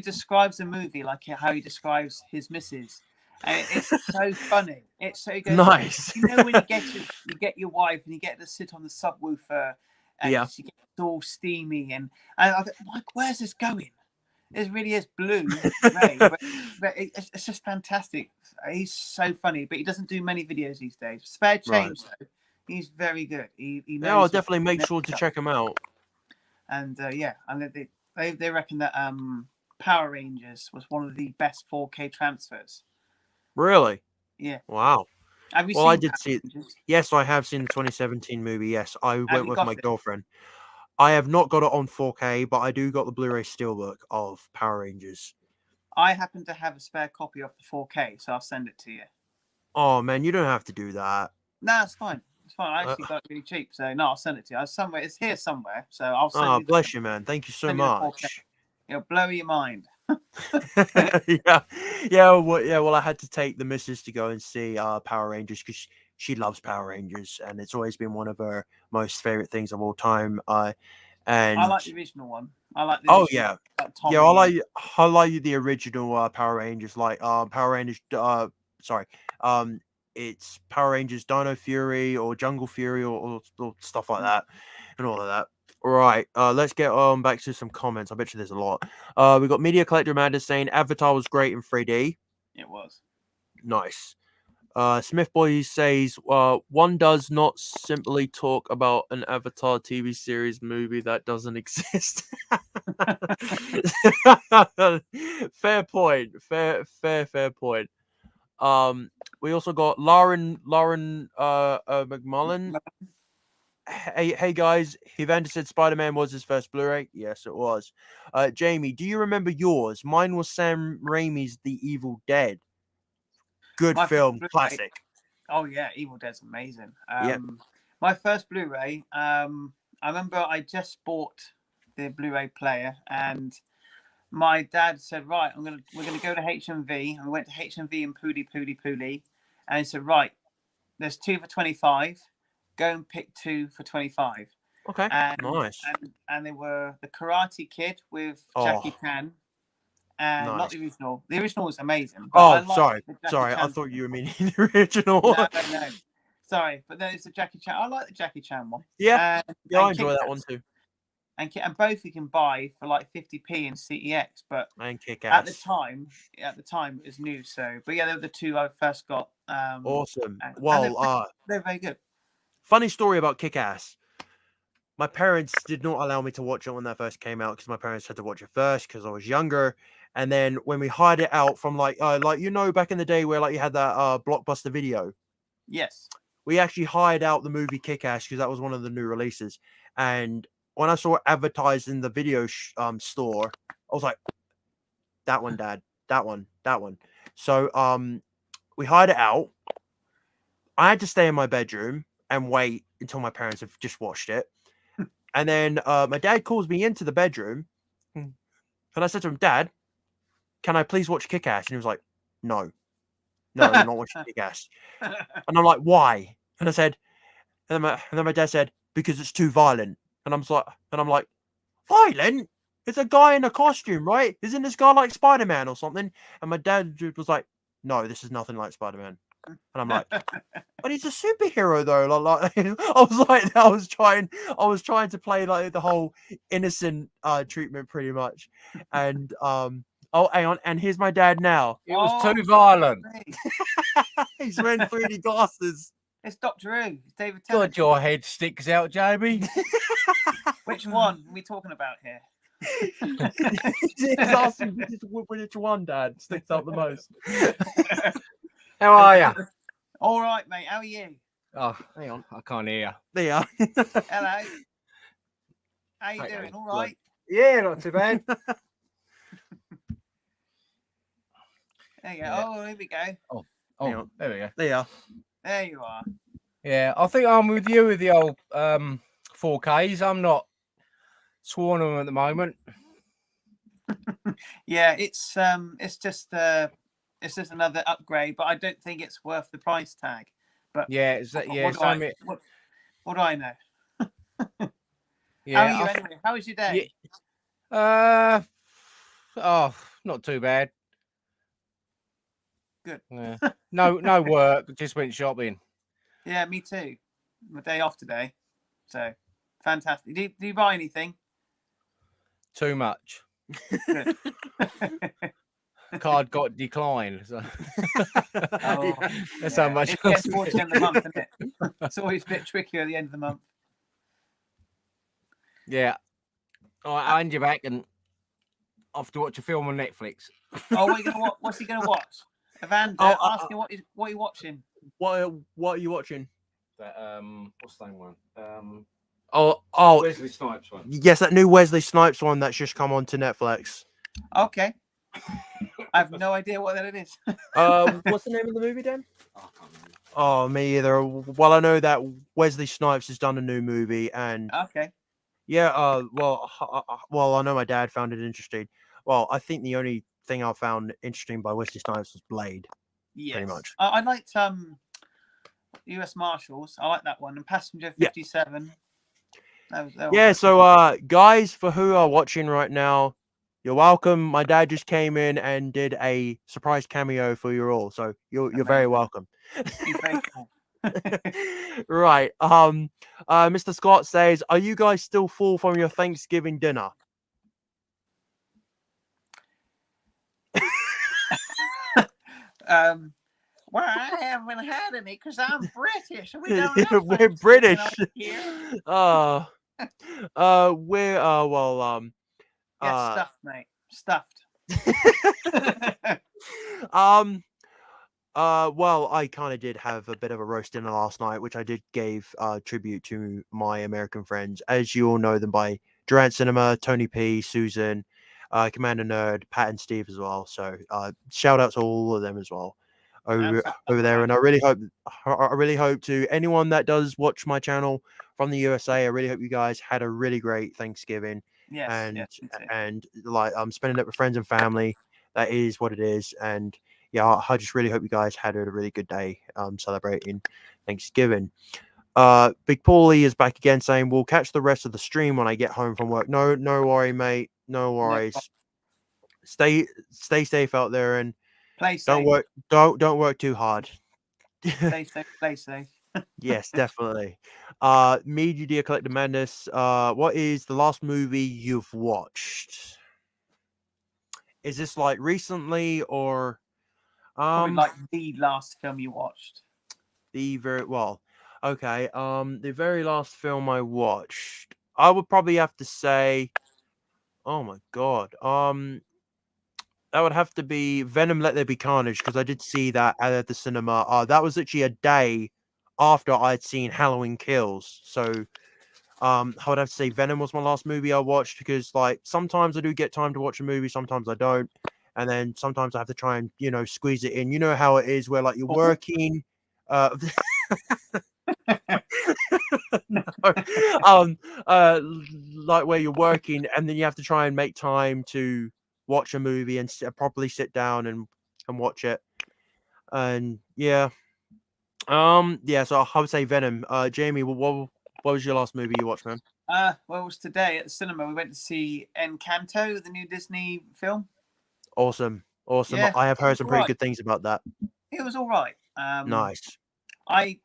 describes the movie like how he describes his missus. And it's so funny. It's so good. Nice. You know when you get your wife and you get to sit on the subwoofer and Yeah. she gets all steamy and I thought, like, where's this going? It really is blue, Ray, but it's just fantastic. He's so funny, but he doesn't do many videos these days. Spare Change, though, he's very good. He knows. Yeah, I'll definitely make sure to check him out. And yeah, and they reckon that Power Rangers was one of the best 4K transfers. Really? Yeah. Wow. Have you Well, seen I did Power see it. Rangers? Yes, I have seen the 2017 movie. Yes, I Have went you with got my it? girlfriend. I have not got it on 4K, but I do got the Blu-ray steelbook of Power Rangers. I happen to have a spare copy of the 4K, so I'll send it to you. Oh man, you don't have to do that. No, it's fine. It's fine. I actually got it really cheap, so no, I'll send it to you. It's here somewhere, so I'll send Oh, you. bless you, man. Thank you so send you the 4K. much. It'll blow your mind. yeah. Well, I had to take the missus to go and see Power Rangers because she loves Power Rangers, and it's always been one of her most favorite things of all time. And I like the original one. I like the oh original, yeah, Tommy yeah. I like the original Power Rangers, like Power Rangers. Sorry, it's Power Rangers Dino Fury or Jungle Fury or stuff like that, and all of that. Right, let's get back to some comments. I bet you there's a lot. We got Media Collector Amanda saying Avatar was great in 3D. It was. Nice. Smith Boy says, one does not simply talk about an Avatar TV series movie that doesn't exist. Fair point. Fair point. We also got Lauren McMullen. Hey guys, Evander said Spider-Man was his first Blu-ray. Yes, it was. Jamie, do you remember yours? Mine was Sam Raimi's The Evil Dead. Good film, classic. Oh yeah, Evil Dead's amazing. Yeah. My first Blu-ray. I remember I just bought the Blu-ray player, and my dad said, "Right, we're gonna go to HMV." And we went to HMV in Pooley, and he said, "Right, there's 2 for 25. Go and pick 2 for 25." Okay, nice. And they were the Karate Kid with Jackie Chan. And nice. not the original. The original was amazing. But sorry. I thought you were meaning the original. No. Sorry, but there's the Jackie Chan. I like the Jackie Chan one. Yeah, I enjoy that one too. And both you can buy for like 50p in CEX, but and Kick-Ass. at the time it was new. So, but yeah, they were the 2 I first got. Awesome. Well, they're very good. Funny story about Kick-Ass. My parents did not allow me to watch it when that first came out because my parents had to watch it first because I was younger. And then when we hired it out from back in the day where you had that Blockbuster Video. Yes. We actually hired out the movie Kick-Ass because that was one of the new releases. And when I saw it advertised in the video store, I was like, that one, Dad, that one. So we hired it out. I had to stay in my bedroom and wait until my parents have just watched it. And then my dad calls me into the bedroom. And I said to him, Dad, can I please watch Kick-Ass? And he was like, no, you're not watching Kick-Ass. And I'm like, why? And I said, and then my dad said, because it's too violent. And I'm like, violent? It's a guy in a costume, right? Isn't this guy like Spider-Man or something? And my dad was like, no, this is nothing like Spider-Man. And I'm like, but he's a superhero though. I was trying to play like the whole innocent treatment pretty much. And oh, hang on, and here's my dad now. It was too violent. He's wearing 3D glasses. It's Doctor Who. It's David Tennant. God, your head sticks out, Jamie. Which one are we talking about here? He's asking which one, Dad, sticks out the most. How are you? All right, mate. How are you? Oh, hang on. I can't hear you. There you are. Hello. How you doing? All right? Yeah, not too bad. There you go. Yeah. Oh, here we go. Hang on. There we go. There you are. There you are. Yeah, I think I'm with you with the old 4Ks. I'm not sworn on them at the moment. Yeah, it's just another upgrade, but I don't think it's worth the price tag. But Yeah, it's that. Yeah, what do I know? yeah. How are you anyway? How was your day? Yeah, not too bad. Good. Yeah. No work. Just went shopping. Yeah, me too. My day off today, so fantastic. Do you buy anything? Too much. Good. Card got declined. So. Oh, That's how much. It gets towards the end of the month, isn't it? It's always a bit trickier at the end of the month. Yeah. All right, I'll hand you back and off to watch a film on Netflix. Oh, what are you gonna watch? What's he gonna watch? Evander, ask him what are you watching? What are you watching? That what's the name one? Oh, Wesley Snipes one. yes, that new Wesley Snipes one that's just come onto Netflix. Okay. I have no idea what that is. What's the name of the movie, Dan? I can't remember. Oh, me either. Well, I know that Wesley Snipes has done a new movie, and Okay. yeah, well, I know my dad found it interesting. Well, I think the only thing I found interesting by Wesley Snipes was Blade. Yes. Pretty much. I liked U.S. Marshals. I like that one. And Passenger 57. Yeah. So, guys, for who are watching right now, you're welcome. My dad just came in and did a surprise cameo for you all, so you're very welcome. He's very cool. Right. Mr. Scott says, "Are you guys still full from your Thanksgiving dinner?" Well, I haven't had any because I'm British. We don't have We're Thanksgiving British. over here. We're Yeah, stuffed, mate. Stuffed. Well, I kind of did have a bit of a roast dinner last night, which I did gave tribute to my American friends, as you all know them by Durant Cinema, Tony P, Susan, Commander Nerd, Pat and Steve as well. So shout out to all of them as well over there. And I really hope to anyone that does watch my channel from the USA, I really hope you guys had a really great Thanksgiving. Yes, and like I'm spending it with friends and family. That is what it is. And yeah, I just really hope you guys had a really good day celebrating Thanksgiving. Big Paulie is back again saying we'll catch the rest of the stream when I get home from work. No worry, mate. No worries. Stay safe out there and play safe. Don't work too hard. Play safe. Play safe. Yes, definitely. Media Dear Collective Madness. What is the last movie you've watched? Is this like recently or probably like the last film you watched? The very last film I watched, I would probably have to say, oh my god, that would have to be Venom: Let There Be Carnage, because I did see that at the cinema. That was actually a day after I'd seen Halloween Kills, so I would have to say Venom was my last movie I watched, because like sometimes I do get time to watch a movie, sometimes I don't, and then sometimes I have to try and squeeze it in. You know how it is where like you're working. Like where you're working and then you have to try and make time to watch a movie and properly sit down and watch it. And so I would say Venom. Jamie, what was your last movie you watched, man? Well, it was today at the cinema. We went to see Encanto, the new Disney film. Awesome. Yeah, I have heard some pretty good things about that. It was all right. Nice. I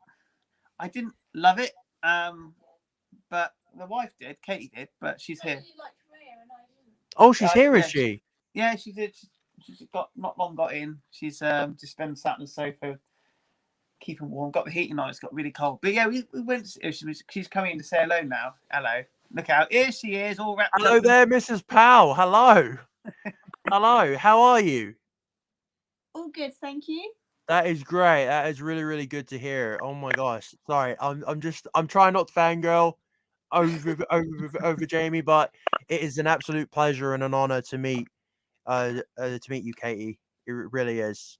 didn't love it, but the wife did. Katie did, but she's here. Oh, she's here, is she? Yeah, she did. She's not long got in. She's just been sat on the sofa, keeping warm. Got the heating on. It's got really cold. But yeah, we went. She's coming in to say hello now. Hello. Look out. Here she is, all wrapped up. Hello there, Mrs. Powell. Hello. Hello. How are you? All good, thank you. That is great. That is really, really good to hear. Oh my gosh. Sorry, I'm trying not to fangirl over Jamie, but it is an absolute pleasure and an honor to meet you, Katie. It really is.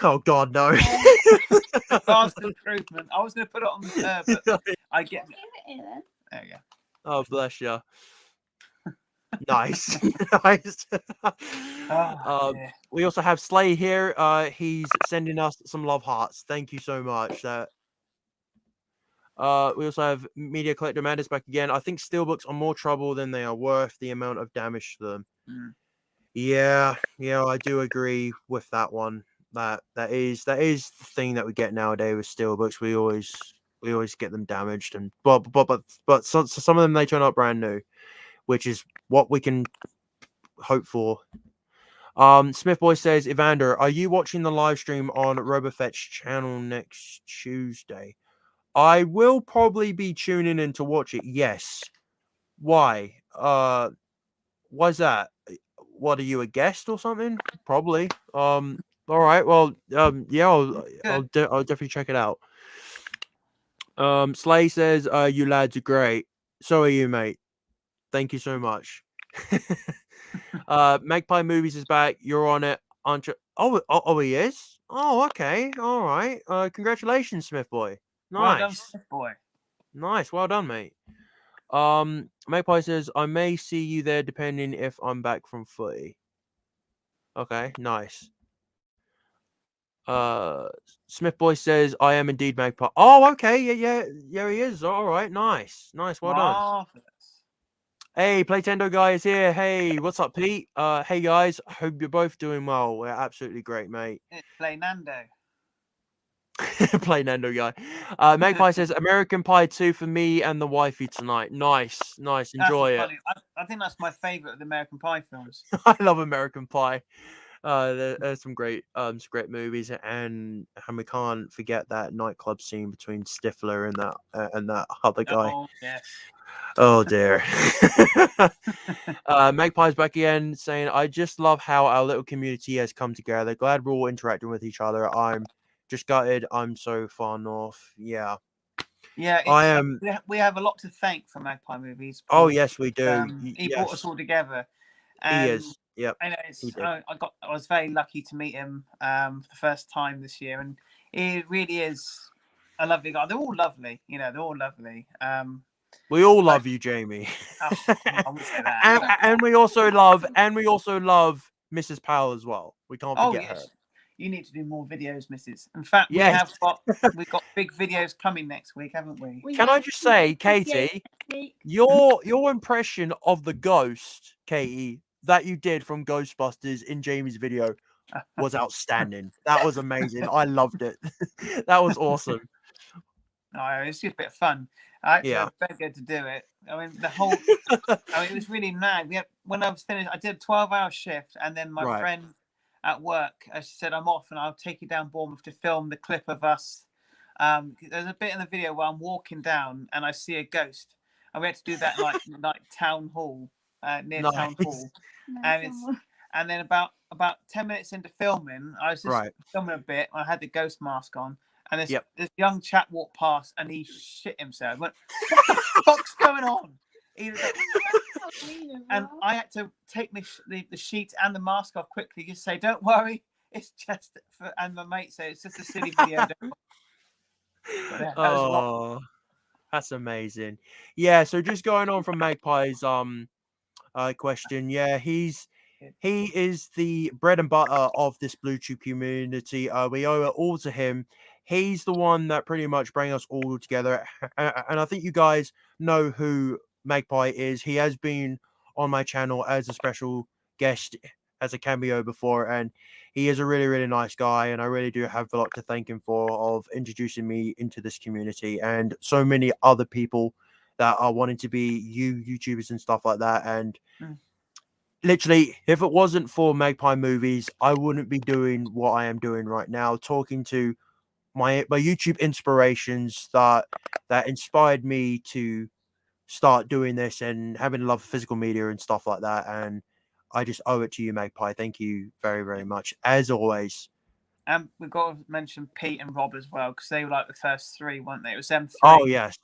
Oh God, no. Vast improvement. I was going to put it on but I get. Give it here then. There you go. Oh, bless you. Nice. Nice. Oh, dear. We also have Slay here. He's sending us some love hearts. Thank you so much. We also have Media Collector Madness back again. I think steelbooks are more trouble than they are worth the amount of damage to them. Yeah, I do agree with that one. That is the thing that we get nowadays with steelbooks. We always get them damaged, and but some of them, they turn up brand new, which is what we can hope for. Smith Boy says, Evander, are you watching the live stream on RoboFetch channel next Tuesday? I will probably be tuning in to watch it. Yes. Why? Why's that? What, are you a guest or something? Probably. All right. Well, yeah, I'll definitely check it out. Slay says, you lads are great. So are you, mate. Thank you so much. Magpie Movies is back. You're on it, aren't you? Oh, he is. Oh, okay. All right. Congratulations, Smith Boy. Nice. Well done, Smith Boy. Nice. Well done, mate. Magpie says, I may see you there depending if I'm back from footy. Okay, nice. Smith Boy says, I am indeed Magpie. Oh, okay. Yeah, he is. All right, nice. Well done. Hey, Playtendo guy is here. Hey, what's up, Pete? Hey guys, hope you're both doing well. We're absolutely great, mate. It's Play Nando. Play Nando guy. Magpie says American Pie 2 for me and the wifey tonight. Nice. Enjoy it. I think that's my favorite of the American Pie films. I love American Pie. There's some great movies, and we can't forget that nightclub scene between Stifler and that other guy. Oh, yes. Oh dear. Magpie's back again saying, I just love how our little community has come together. Glad we're all interacting with each other. I'm just gutted I'm so far north. Yeah, I am. We have a lot to thank for Magpie Movies. Oh yes, we do. He brought us all together. And he is. Yep. I know I was very lucky to meet him for the first time this year, and he really is a lovely guy. They're all lovely, they're all lovely. We all love you, Jamie. I wouldn't say that. and we also love Mrs. Powell as well. We can't forget her. You need to do more videos, Mrs. In fact, yes. we've got big videos coming next week, haven't we? Can I just say, Katie, your impression of the ghost, Katie, that you did from Ghostbusters in Jamie's video was outstanding. That was amazing. I loved it. That was awesome. No, it's just a bit of fun. I begged to do it. I mean, it was really mad. When I was finished, I did a 12-hour shift, and then my friend at work, she said, I'm off, and I'll take you down Bournemouth to film the clip of us. There's a bit in the video where I'm walking down, and I see a ghost. And we had to do that like Town Hall, near Town Hall. And then about 10 minutes into filming, I was just filming a bit. I had the ghost mask on. And this young chap walked past, and he shit himself. Went, what the fuck's going on? He was like, and I had to take the sheet and the mask off quickly. Just say, don't worry, it's just for. And my mate said it's just a silly video. That's amazing. Yeah. So just going on from Magpie's question. Yeah, he is the bread and butter of this BlueTube community. We owe it all to him. He's the one that pretty much bring us all together. And I think you guys know who Magpie is. He has been on my channel as a special guest, as a cameo before, and he is a really, really nice guy. And I really do have a lot to thank him for, of introducing me into this community, and so many other people that are wanting to be YouTubers and stuff like that. And literally, if it wasn't for Magpie Movies, I wouldn't be doing what I am doing right now, talking to my YouTube inspirations that inspired me to start doing this and having a love for physical media and stuff like that. And I just owe it to you, Magpie. Thank you very, very much, as always. We've got to mention Pete and Rob as well, because they were like the first three, weren't they? It was them three. Oh yes,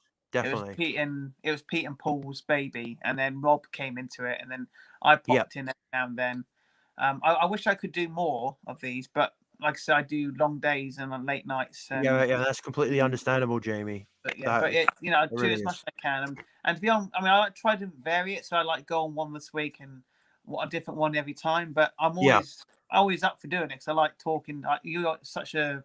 definitely. It was Pete and Paul's baby, and then Rob came into it, and then I popped in every now and then. I wish I could do more of these, but like I said, I do long days and late nights. And, Yeah, that's completely understandable, Jamie. But yeah, but it, you know, I do really as much is. as I can. And to be honest, I mean, I like try to vary it, so I like go on one this week and what a different one every time. But I'm always up for doing it because I like talking. You're such a,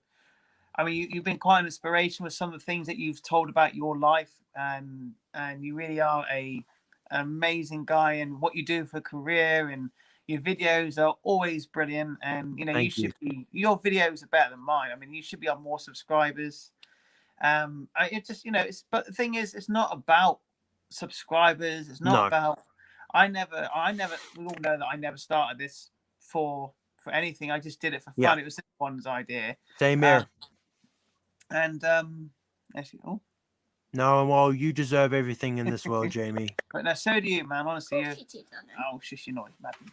I mean, you've been quite an inspiration with some of the things that you've told about your life, and you really are an amazing guy, and what you do for a career, and your videos are always brilliant. And you know, your videos are better than mine. I mean, you should be on more subscribers. It just, you know, but the thing is, it's not about subscribers. It's not about. I never. We all know that I never started this for anything. I just did it for fun. It was someone's idea. Same here. Actually, oh. No, well, you deserve everything in this world, Jamie. But no, so do you, man. Honestly, shush your noise, madam.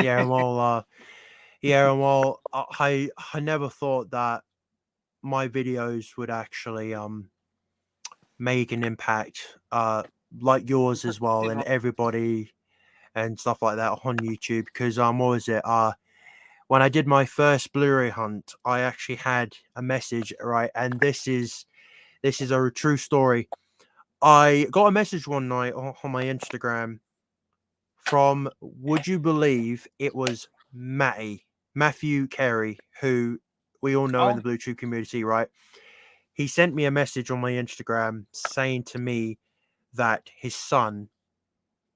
Yeah, well, I never thought that my videos would actually make an impact like yours as well, and everybody and stuff like that on YouTube, because what was it, when I did my first Blu-ray hunt, I actually had a message, right? And this is a true story. I got a message one night on my Instagram from, would you believe it was Matthew Carey, who we all know in the Bluetooth community, right? He sent me a message on my Instagram saying to me that his son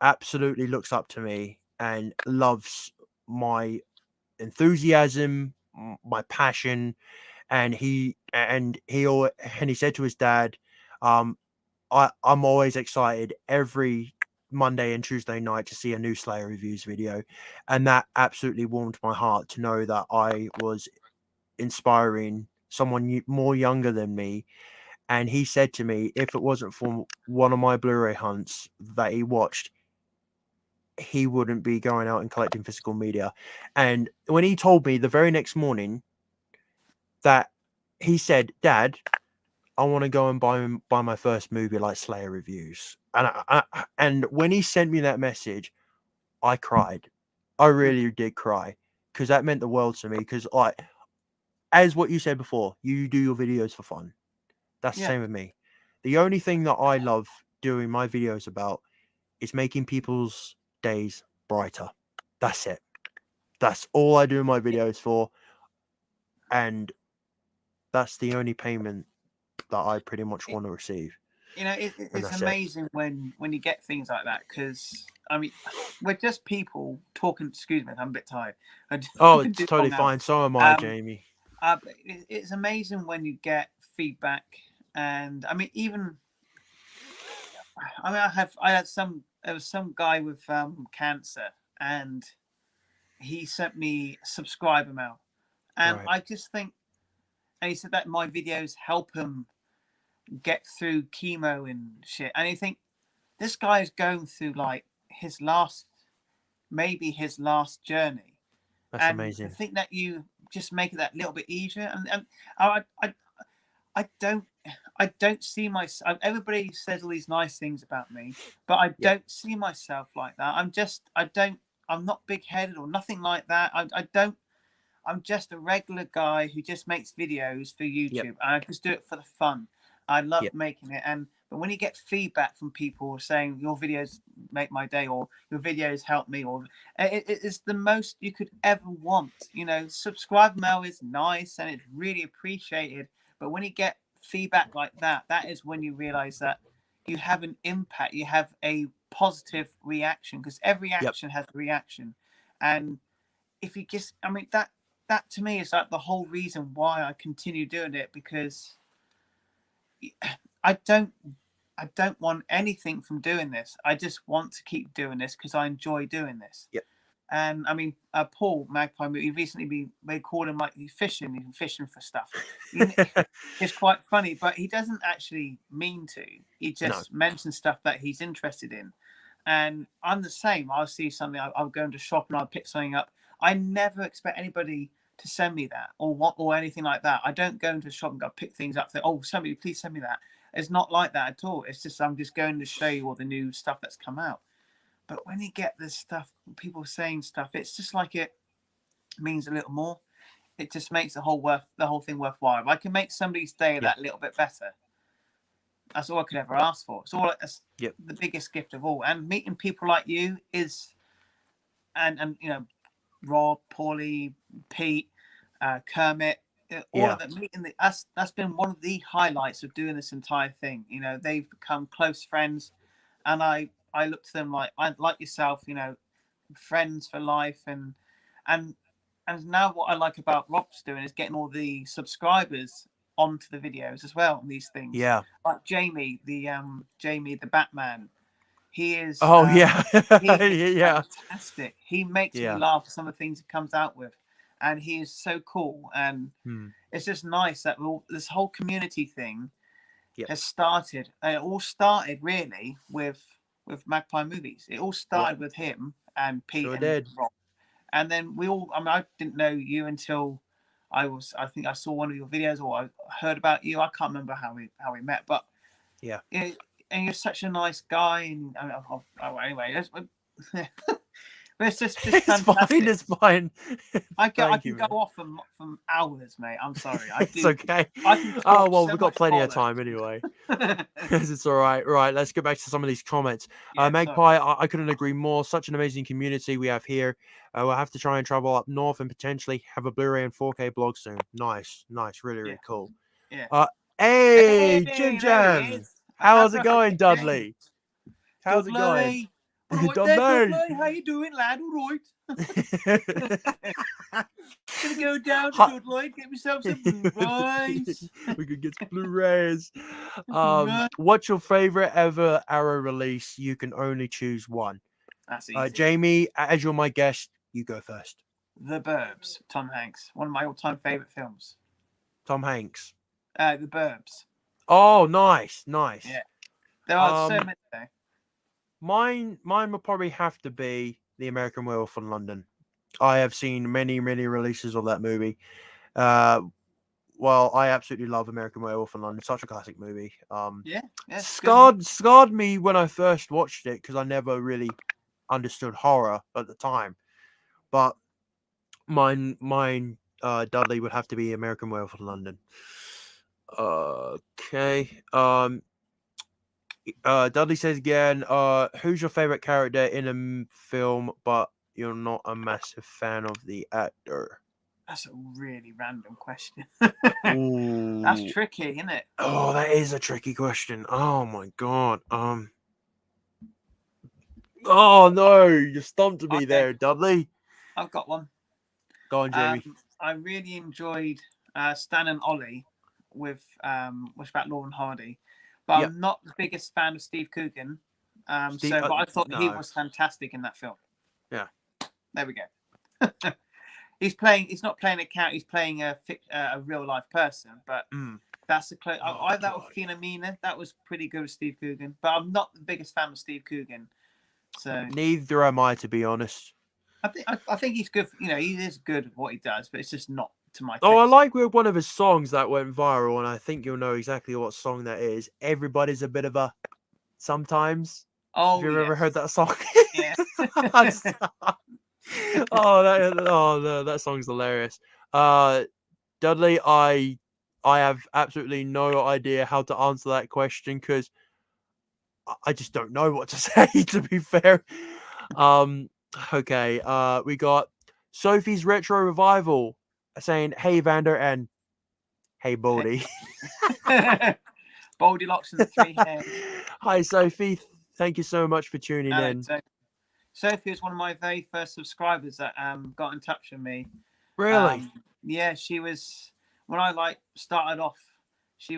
absolutely looks up to me and loves my enthusiasm, my passion, and he said to his dad, I'm always excited every Monday and Tuesday night to see a new Slayer reviews video, and that absolutely warmed my heart to know that I was inspiring someone more younger than me. And he said to me, if it wasn't for one of my Blu-ray hunts that he watched, he wouldn't be going out and collecting physical media. And when he told me the very next morning that, he said, Dad, I want to go and buy my first movie like Slayer reviews. And when he sent me that message, I cried. I really did cry, because that meant the world to me. Because, like, as what you said before, you do your videos for fun. That's the same with me. The only thing that I love doing my videos about is making people's days brighter. That's it. That's all I do my videos for. And that's the only payment that I pretty much want to receive. You know, it's amazing when you get things like that, because I mean, we're just people talking. Excuse me, I'm a bit tired. Oh, it's totally fine. So am I, Jamie. It's amazing when you get feedback, and I mean, there was some guy with cancer, and he sent me a subscriber mail, and I just think, and he said that my videos help him get through chemo and shit, and you think, this guy is going through like maybe his last journey. That's amazing. I think that you just make it that little bit easier, and I don't see myself. Everybody says all these nice things about me, but I don't see myself like that. I'm not big-headed or nothing like that. I'm just a regular guy who just makes videos for YouTube, and I just do it for the fun. I love making it, but when you get feedback from people saying your videos make my day, or your videos help me, or it's the most you could ever want. You know, subscribe mail is nice and it's really appreciated, but when you get feedback like that, that is when you realize that you have an impact, you have a positive reaction, because every action has a reaction. And if you just, I mean, that to me is like the whole reason why I continue doing it, because I don't want anything from doing this. I just want to keep doing this because I enjoy doing this. Yep. And I mean, Paul Magpie, he recently they called him like he's fishing for stuff. It's quite funny, but he doesn't actually mean to. He just mentions stuff that he's interested in. And I'm the same. I'll see something, I'll go into shop and I'll pick something up. I never expect anybody to send me that or anything like that. I don't go into a shop and go pick things up. Say, oh, somebody please send me that. It's not like that at all. It's just I'm just going to show you all the new stuff that's come out. But when you get this stuff, people saying stuff, it's just like it means a little more. It just makes the whole thing worthwhile. If I can make somebody's day that little bit better, that's all I could ever ask for. That's the biggest gift of all. And meeting people like you is, and you know, Rob, Paulie, Pete, Kermit, all of them meeting that's been one of the highlights of doing this entire thing. You know, they've become close friends, and I look to them like yourself, you know, friends for life. And now what I like about Rob's doing is getting all the subscribers onto the videos as well on these things. Yeah. Like Jamie the Batman. He is fantastic. He makes me laugh at some of the things he comes out with. And he is so cool. And it's just nice that this whole community thing has started. And it all started really with Magpie Movies. It all started with him and Pete and Rob. And then I didn't know you until I think I saw one of your videos, or I heard about you. I can't remember how we met, but and you're such a nice guy. And anyway, but it's just fantastic. It's fine. I can go off from hours, mate. I'm sorry. It's okay. We've got plenty of time anyway. It's all right. Right, let's get back to some of these comments. Magpie, I couldn't agree more. Such an amazing community we have here. We'll have to try and travel up north and potentially have a Blu-ray and 4K blog soon. Nice, really cool. Yeah. Hey, Jim Jam. How's it going, Dudley? How's it going? Right, Dudley, how you doing, lad? All right. Gonna go down to Dudley, get myself some Blu-rays. We could get some Blu-rays. What's your favorite ever Arrow release? You can only choose one. That's easy. Jamie, as you're my guest, you go first. The Burbs, Tom Hanks, one of my all-time favorite films. Tom Hanks. The Burbs. Oh, nice. Yeah, there are so many there. Mine will probably have to be The American Werewolf in London. I have seen many releases of that movie. Well, I absolutely love American Werewolf in London. Such a classic movie. Scarred me when I first watched it because I never really understood horror at the time. But mine, Dudley, would have to be American Werewolf in London. Okay. Dudley says again, who's your favorite character in a film, but you're not a massive fan of the actor? That's a really random question. Ooh. That's tricky, isn't it? Oh, that is a tricky question. Oh my god. Oh no, you stumped me there, Dudley. I've got one. Go on, Jamie. I really enjoyed Stan and Ollie with about Lauren Hardy. But I'm not the biggest fan of Steve Coogan. But I thought he was fantastic in that film. Yeah. There we go. He's not playing a character. He's playing a real life person. But that's the close. That was Philomena. That was pretty good with Steve Coogan. But I'm not the biggest fan of Steve Coogan. So neither am I, to be honest. I think he's good. You know, he is good at what he does, but it's just not to my taste. I like one of his songs that went viral, and I think you'll know exactly what song that is. Everybody's a bit of a sometimes. Oh, have you ever heard that song? Yeah. That song's hilarious. Dudley, I have absolutely no idea how to answer that question because I just don't know what to say, to be fair. Okay, we got Sophie's Retro Revival saying, hey, Vander, and hey, Baldy. Baldy Locks and the Three Hairs. Hi, Sophie. Thank you so much for tuning in. Sophie is one of my very first subscribers that got in touch with me. Really? Yeah, she was, when I started off, she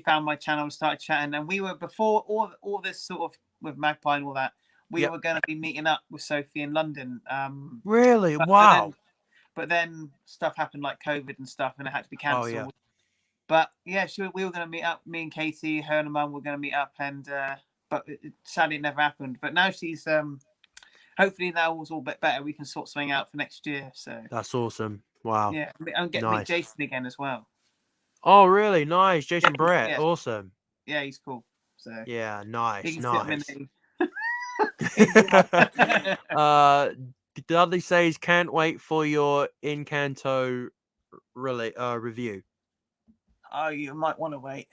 found my channel and started chatting. And we were, before all this sort of with Magpie and all that, we were going to be meeting up with Sophie in London. Really? Wow. But then stuff happened like COVID and stuff, and it had to be cancelled. Oh, yeah. But yeah, we were going to meet up. Me and Katie, her and her mum were going to meet up, and but sadly it never happened. But now she's hopefully now all's all a bit better. We can sort something out for next year. So that's awesome. Wow. Yeah, I'm getting to meet Jason again as well. Oh, really? Nice, Jason Brett. Yeah. Awesome. Yeah, he's cool. So Yeah, you nice, can fit him nice. in the. Dudley says can't wait for your Encanto review. Oh, you might want to wait.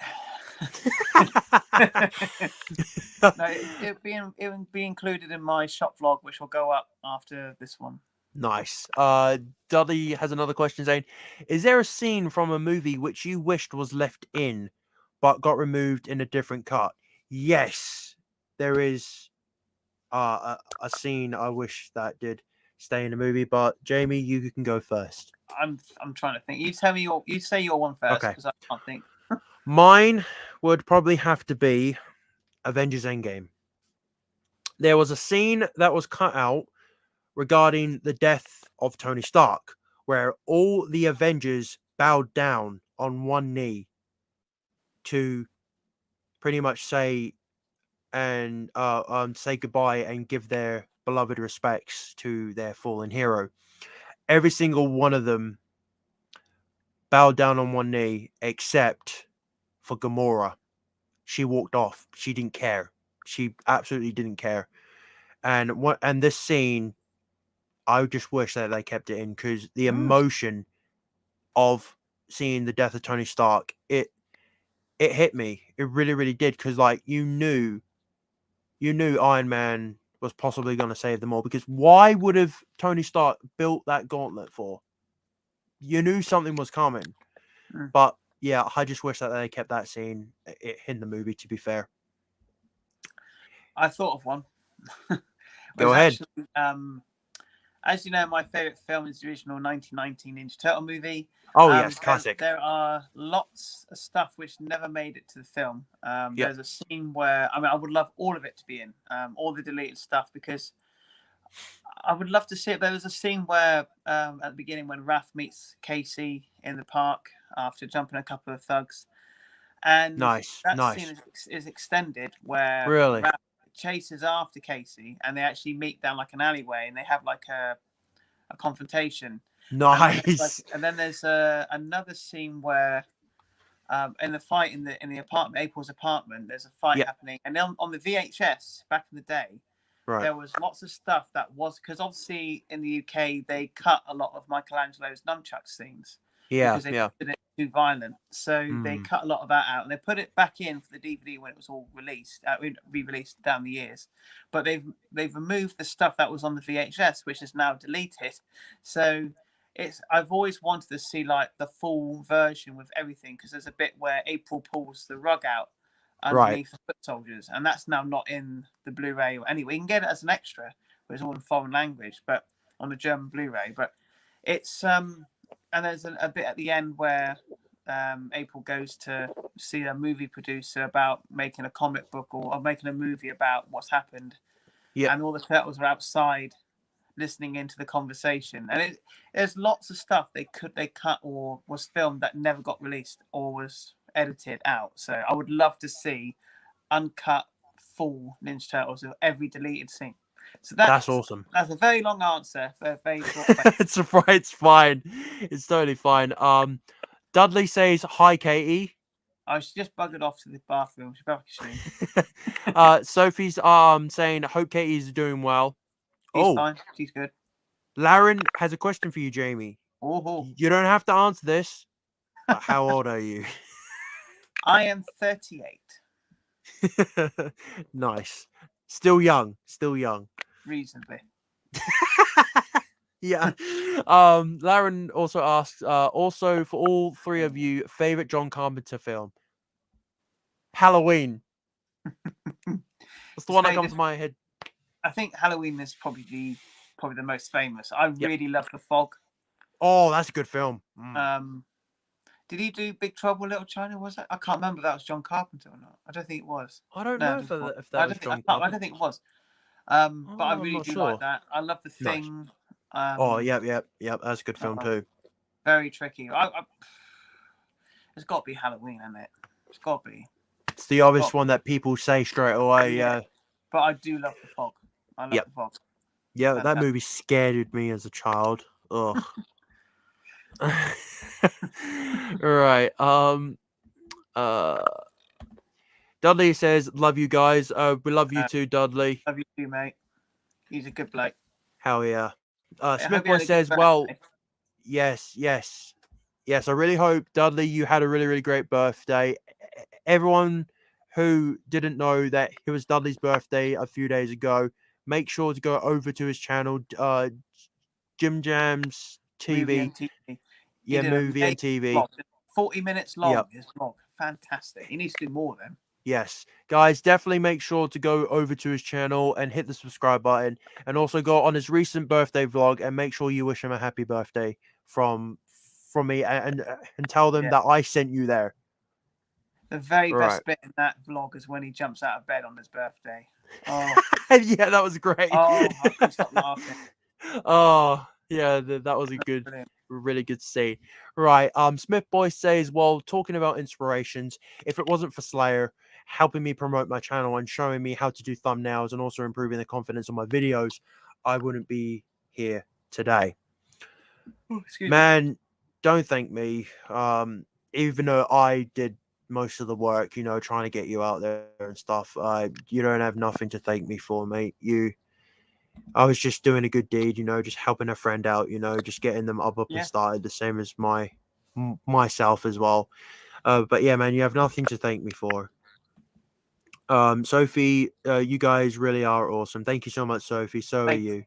No, it'll be included in my shop vlog, which will go up after this one. Nice. Dudley has another question saying, is there a scene from a movie which you wished was left in but got removed in a different cut? Yes, there is a scene I wish that did stay in the movie, but Jamie, you can go first. I'm trying to think. You tell me you say your one first, Okay. because I can't think. Mine would probably have to be Avengers Endgame. There was a scene that was cut out regarding the death of Tony Stark, where all the Avengers bowed down on one knee to pretty much say goodbye and give their beloved respects to their fallen hero. Every single one of them bowed down on one knee except for Gamora. She walked off. She didn't care. She absolutely didn't care. And this scene, I just wish that they kept it in, because the emotion of seeing the death of Tony Stark, it hit me. It really, really did, because like you knew Iron Man was possibly going to save them all, because why would have Tony Stark built that gauntlet for? You knew something was coming. But yeah, I just wish that they kept that scene in the movie, to be fair. I thought of one. Go ahead. Actually, as you know, my favorite film is the original 1919 Ninja Turtle movie. Oh, yes, classic. There are lots of stuff which never made it to the film. There's a scene where, I would love all of it to be in, all the deleted stuff, because I would love to see it. There was a scene where, at the beginning, when Raph meets Casey in the park after jumping a couple of thugs. And that scene is extended, where really Raph chases after Casey, and they actually meet down like an alleyway, and they have like a confrontation. Nice. And then there's another scene where, in the fight in the apartment, April's apartment, there's a fight happening, and then on the VHS back in the day, there was lots of stuff that was, because obviously in the UK they cut a lot of Michelangelo's nunchuck scenes. Because they did it too violent, so they cut a lot of that out, and they put it back in for the DVD when it was all released, re-released down the years. But they've removed the stuff that was on the VHS, which is now deleted. So I've always wanted to see like the full version with everything, because there's a bit where April pulls the rug out underneath the foot soldiers, and that's now not in the Blu-ray. Anyway, you can get it as an extra, but it's all in foreign language, but on the German Blu-ray. But it's and there's a bit at the end where April goes to see a movie producer about making a comic book or making a movie about what's happened. Yeah. And all the turtles are outside listening into the conversation. And there's lots of stuff they cut or was filmed that never got released or was edited out. So I would love to see uncut full Ninja Turtles of every deleted scene. So that's awesome. That's a very long answer for a very short question. It's fine. It's totally fine. Dudley says hi, Katie. I should just buggered off to the bathroom. She's back soon. Sophie's saying hope Katie's doing well. She's fine. She's good. Laren has a question for you, Jamie. Oh. You don't have to answer this, but how old are you? I am 38. Nice. Still young. Reasonably. Yeah. Laren also asks, also for all three of you, favorite John Carpenter film? Halloween. That's the one that comes to my head. I think Halloween is probably the most famous. I really love The Fog. Oh, that's a good film. Did he do Big Trouble in Little China? Was that? I can't remember if that was John Carpenter or not. I don't think it was. I don't know if that was John Carpenter. I don't think it was. But I really do like that. I love The Thing. Nice. Yep. That's a good film too. Very tricky. It's got to be Halloween, isn't it? It's got to be. It's the obvious one that people say straight away. Yeah. But I do love The Fog. I love The Fog. Yeah, that movie scared me as a child. Ugh. Right. Dudley says, "Love you guys." We love you too, Dudley. Love you too, mate. He's a good bloke. Hell yeah. I Smith hope you Boy had a good says, "Well, birthday. yes. I really hope, Dudley, you had a really, really great birthday. Everyone who didn't know that it was Dudley's birthday a few days ago, make sure to go over to his channel, Jim Jams Movie TV. and TV. He Yeah, did an movie and amazing TV. vlog. 40 minutes long. Yep. His vlog. Fantastic. He needs to do more then. Yes, guys, definitely make sure to go over to his channel and hit the subscribe button, and also go on his recent birthday vlog and make sure you wish him a happy birthday from me, and tell them Yeah. that I sent you there. The very Right. best bit in that vlog is when he jumps out of bed on his birthday. Oh, Yeah, that was great. I couldn't stop laughing. Oh, yeah, that was a good, Brilliant. really good scene. Right. Smith Boy says, well, talking about inspirations, if it wasn't for Slayer helping me promote my channel and showing me how to do thumbnails and also improving the confidence of my videos, I wouldn't be here today. Excuse me. Man, don't thank me. Even though I did most of the work, trying to get you out there and stuff, you don't have nothing to thank me for, mate. I was just doing a good deed, just helping a friend out, just getting them up Yeah. and started, the same as myself as well. But yeah, man, you have nothing to thank me for. Sophie, you guys really are awesome. Thank you so much, Sophie. So Thank are you.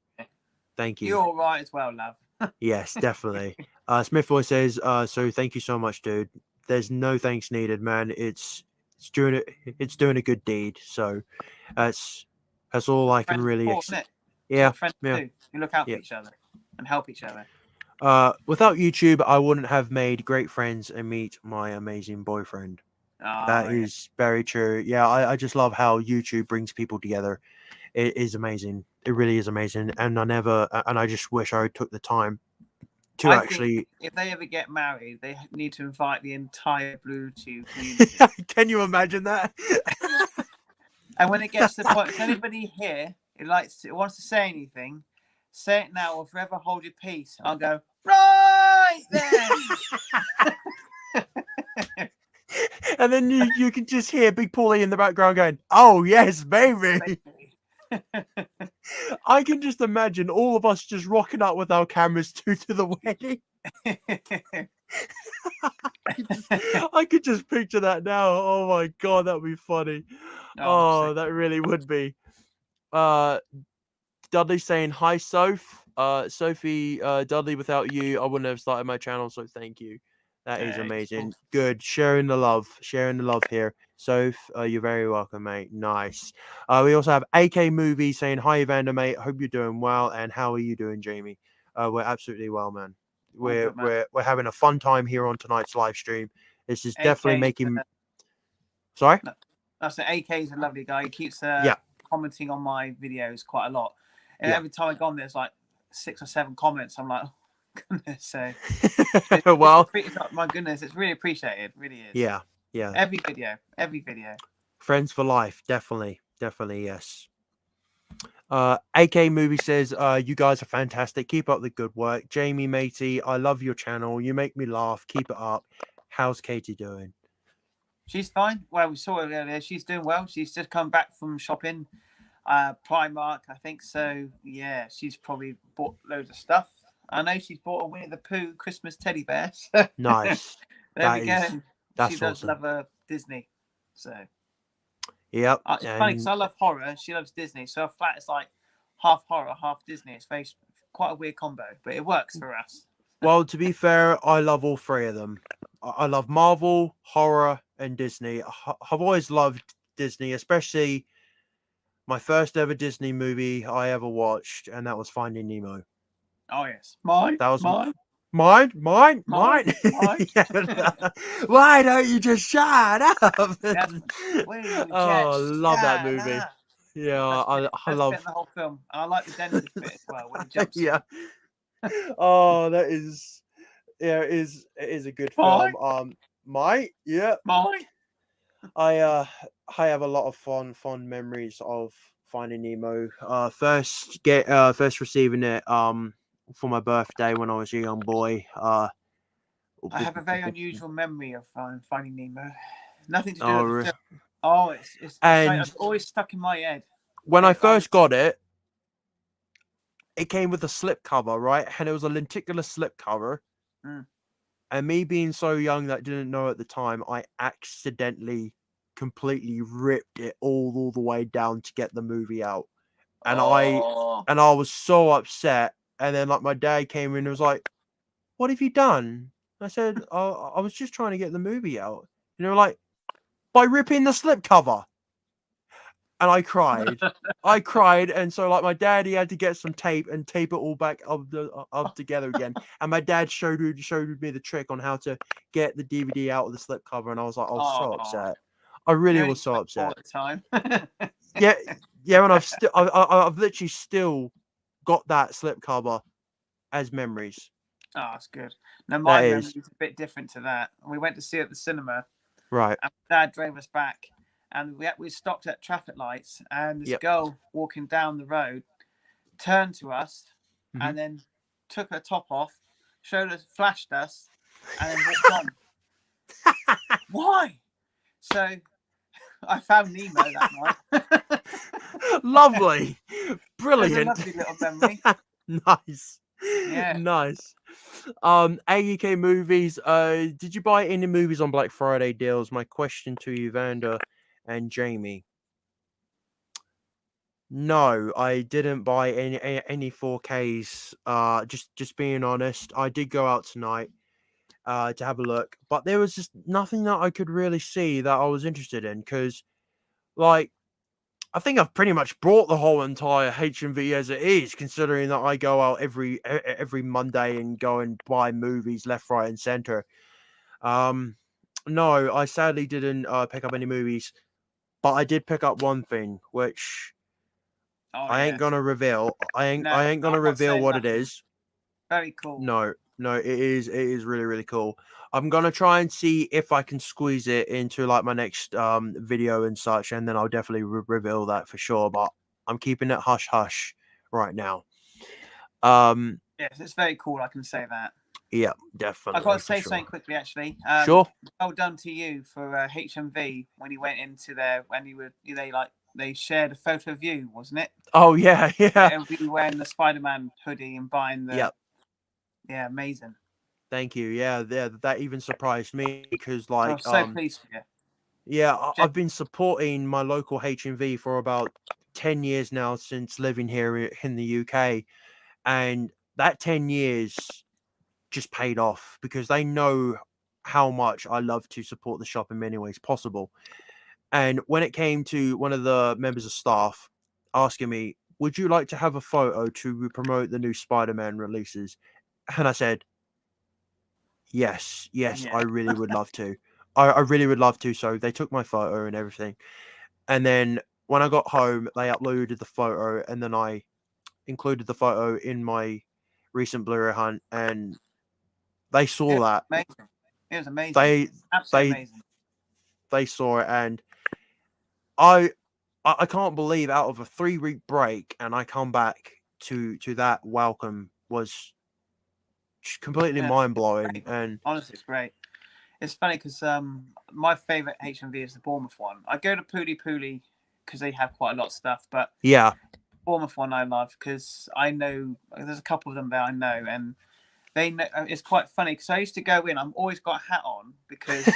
Thank you. You're all right as well, love. Yes, definitely. Smith Boy says, so thank you so much, dude. There's no thanks needed, man. It's doing a good deed. So that's all I can Friends really support, isn't it? That's Yeah. what friends Yeah. do. You look out for Yeah. each other and help each other. Without YouTube, I wouldn't have made great friends and meet my amazing boyfriend. Oh, That yeah. is very true. Yeah, I just love how YouTube brings people together. It is amazing. It really is amazing. And I just wish I took the time to I actually. think if they ever get married, they need to invite the entire BlueTube community. Can you imagine that? And when it gets to the point, if anybody here wants to say anything, say it now or forever hold your peace. I'll go, right then. And then you can just hear Big Paulie in the background going, "Oh yes, baby." I can just imagine all of us just rocking up with our cameras to the wedding. I could just picture that now. Oh my god, that would be funny. Oh, that really would be. Dudley saying hi, Soph. Sophie, Dudley, without you, I wouldn't have started my channel, so thank you. That is amazing. Good. Sharing the love here. Soph, you're very welcome, mate. Nice. We also have AK Movie saying hi, Evander, mate. Hope you're doing well. And how are you doing, Jamie? We're absolutely well, man. We're having a fun time here on tonight's live stream. This is definitely making. Sorry. I said AK's a lovely guy. He keeps commenting on my videos quite a lot. And every time I go on, there's like 6 or 7 comments. I'm like, oh, goodness. So, well, my goodness, it's really appreciated. Really is. Yeah. Every video. Friends for life, definitely, yes. AK Movie says, you guys are fantastic. Keep up the good work. Jamie, matey, I love your channel. You make me laugh. Keep it up. How's Katie doing? She's fine. Well, we saw her earlier. She's doing well. She's just come back from shopping. Primark, I think so. Yeah, she's probably bought loads of stuff. I know she's bought a Winnie the Pooh Christmas teddy bear. So Nice. there we go. That's she does awesome. love her Disney. So yep. it's funny because I love horror. She loves Disney. So her flat is like half horror, half Disney. It's quite a weird combo, but it works for us. Well, to be fair, I love all 3 of them. I love Marvel, horror, and Disney. I've always loved Disney, especially my first ever Disney movie I ever watched, and that was Finding Nemo. Oh yes, mine. That was mine. Why don't you just shut up? I love that movie. Yeah, I love the whole film. I like the dentist bit as well when he jumps. Yeah. Oh, that is. Yeah, it is a good film. Mine. I have a lot of fond memories of Finding Nemo. First receiving it for my birthday when I was a young boy. I have a very unusual memory of Finding Nemo. Nothing to do with the film. Oh, it's And it's always stuck in my head. when I Yeah, first got it, it came with a slip cover, right? And it was a lenticular slip cover. Mm. And me being so young that I didn't know at the time, I accidentally completely ripped it all the way down to get the movie out. And I was so upset. And then like my dad came in and was like, "What have you done?" I said, I was just trying to get the movie out. You know, like, by ripping the slipcover. And I cried. I cried. And so like my dad, he had to get some tape and tape it all back up together again. And my dad showed me the trick on how to get the DVD out of the slipcover. And I was like, I was so upset. I really was so upset. All the time. Yeah. And I've literally still got that slipcover as memories. Oh, that's good. No, my That memory is. is a bit different to that. We went to see it at the cinema, Right. and Dad drove us back, and we stopped at traffic lights, and this Yep. girl walking down the road turned to us, Mhm. and then took her top off, flashed us, and then walked on. Why? So I found Nemo that night. Lovely. It was a Brilliant. lovely little memory. Nice. Yeah. Nice. AUK movies. Did you buy any movies on Black Friday deals? My question to you, Vanda and Jamie. No, I didn't buy any 4Ks. Just being honest. I did go out tonight to have a look, but there was just nothing that I could really see that I was interested in, because like I think I've pretty much brought the whole entire HMV as it is, considering that I go out every Monday and go and buy movies left, right, and center. No, I sadly didn't pick up any movies, but I did pick up one thing, which I ain't gonna reveal. I ain't gonna I'm not reveal saying what it nothing. is. Very cool. No, it is really, really cool. I'm gonna try and see if I can squeeze it into like my next video and such, and then I'll definitely reveal that for sure. But I'm keeping it hush hush right now. Yes, it's very cool. I can say that. Yeah, definitely. I've got to say for something sure. quickly, actually. Sure. Well done to you for HMV when you went into there when you were they shared a photo of you, wasn't it? Oh yeah, yeah. It'll be wearing the Spider-Man hoodie and buying the. Yep. Yeah, amazing. Thank you. Yeah, that even surprised me because I'm like so pleased for you. yeah, I've been supporting my local HMV for about 10 years now since living here in the UK, and that 10 years just paid off because they know how much I love to support the shop in many ways possible. And when it came to one of the members of staff asking me, "Would you like to have a photo to promote the new Spider-Man releases?" And I said, yes, Yeah. I really would love to. I really would love to. So they took my photo and everything. And then when I got home, they uploaded the photo, and then I included the photo in my recent Blu-ray hunt, and they saw that. Amazing. It was amazing. They Absolutely amazing. they saw it, and I can't believe out of a 3-week break, and I come back to that welcome was just completely mind blowing. And honestly, it's great. It's funny because my favorite HMV is the Bournemouth one. I go to Pooley because they have quite a lot of stuff, but yeah, Bournemouth one I love because I know there's a couple of them there I know, and they know. It's quite funny because I used to go in. I've always got a hat on because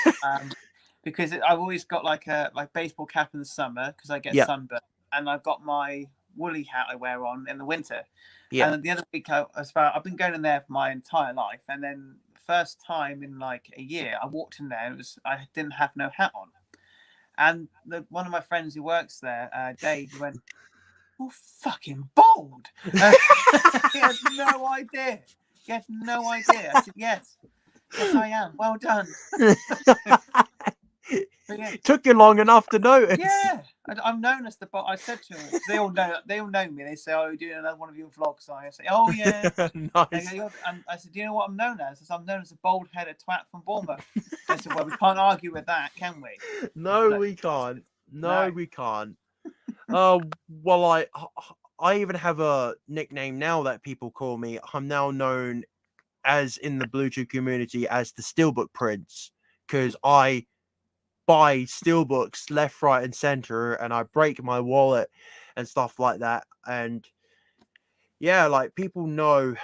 I've always got like baseball cap in the summer because I get sunburned, and I've got my woolly hat I wear on in the winter. Yeah. And the other week I've been going in there for my entire life, and then the first time in like a year I walked in there, I didn't have no hat on, and one of my friends who works there, Dave, went, "You're fucking bald." He had no idea. He had no idea. I said, yes, I am. Well done. Yeah. Took you long enough to notice. Yeah, I'm known as the bot. I said to them, they all know me. They say, "Oh, you're doing another one of your vlogs." I say, "Oh yeah." Nice. And I said, "Do you know what I'm known as?" I said, "I'm known as a bald-headed twat from Bournemouth." I said, "Well, we can't argue with that, can we?" No, we can't. No, we can't. Well, I even have a nickname now that people call me. I'm now known as in the Bluetooth community as the Steelbook Prince, because I buy steelbooks left, right, and center, and I break my wallet and stuff like that. And yeah, like people know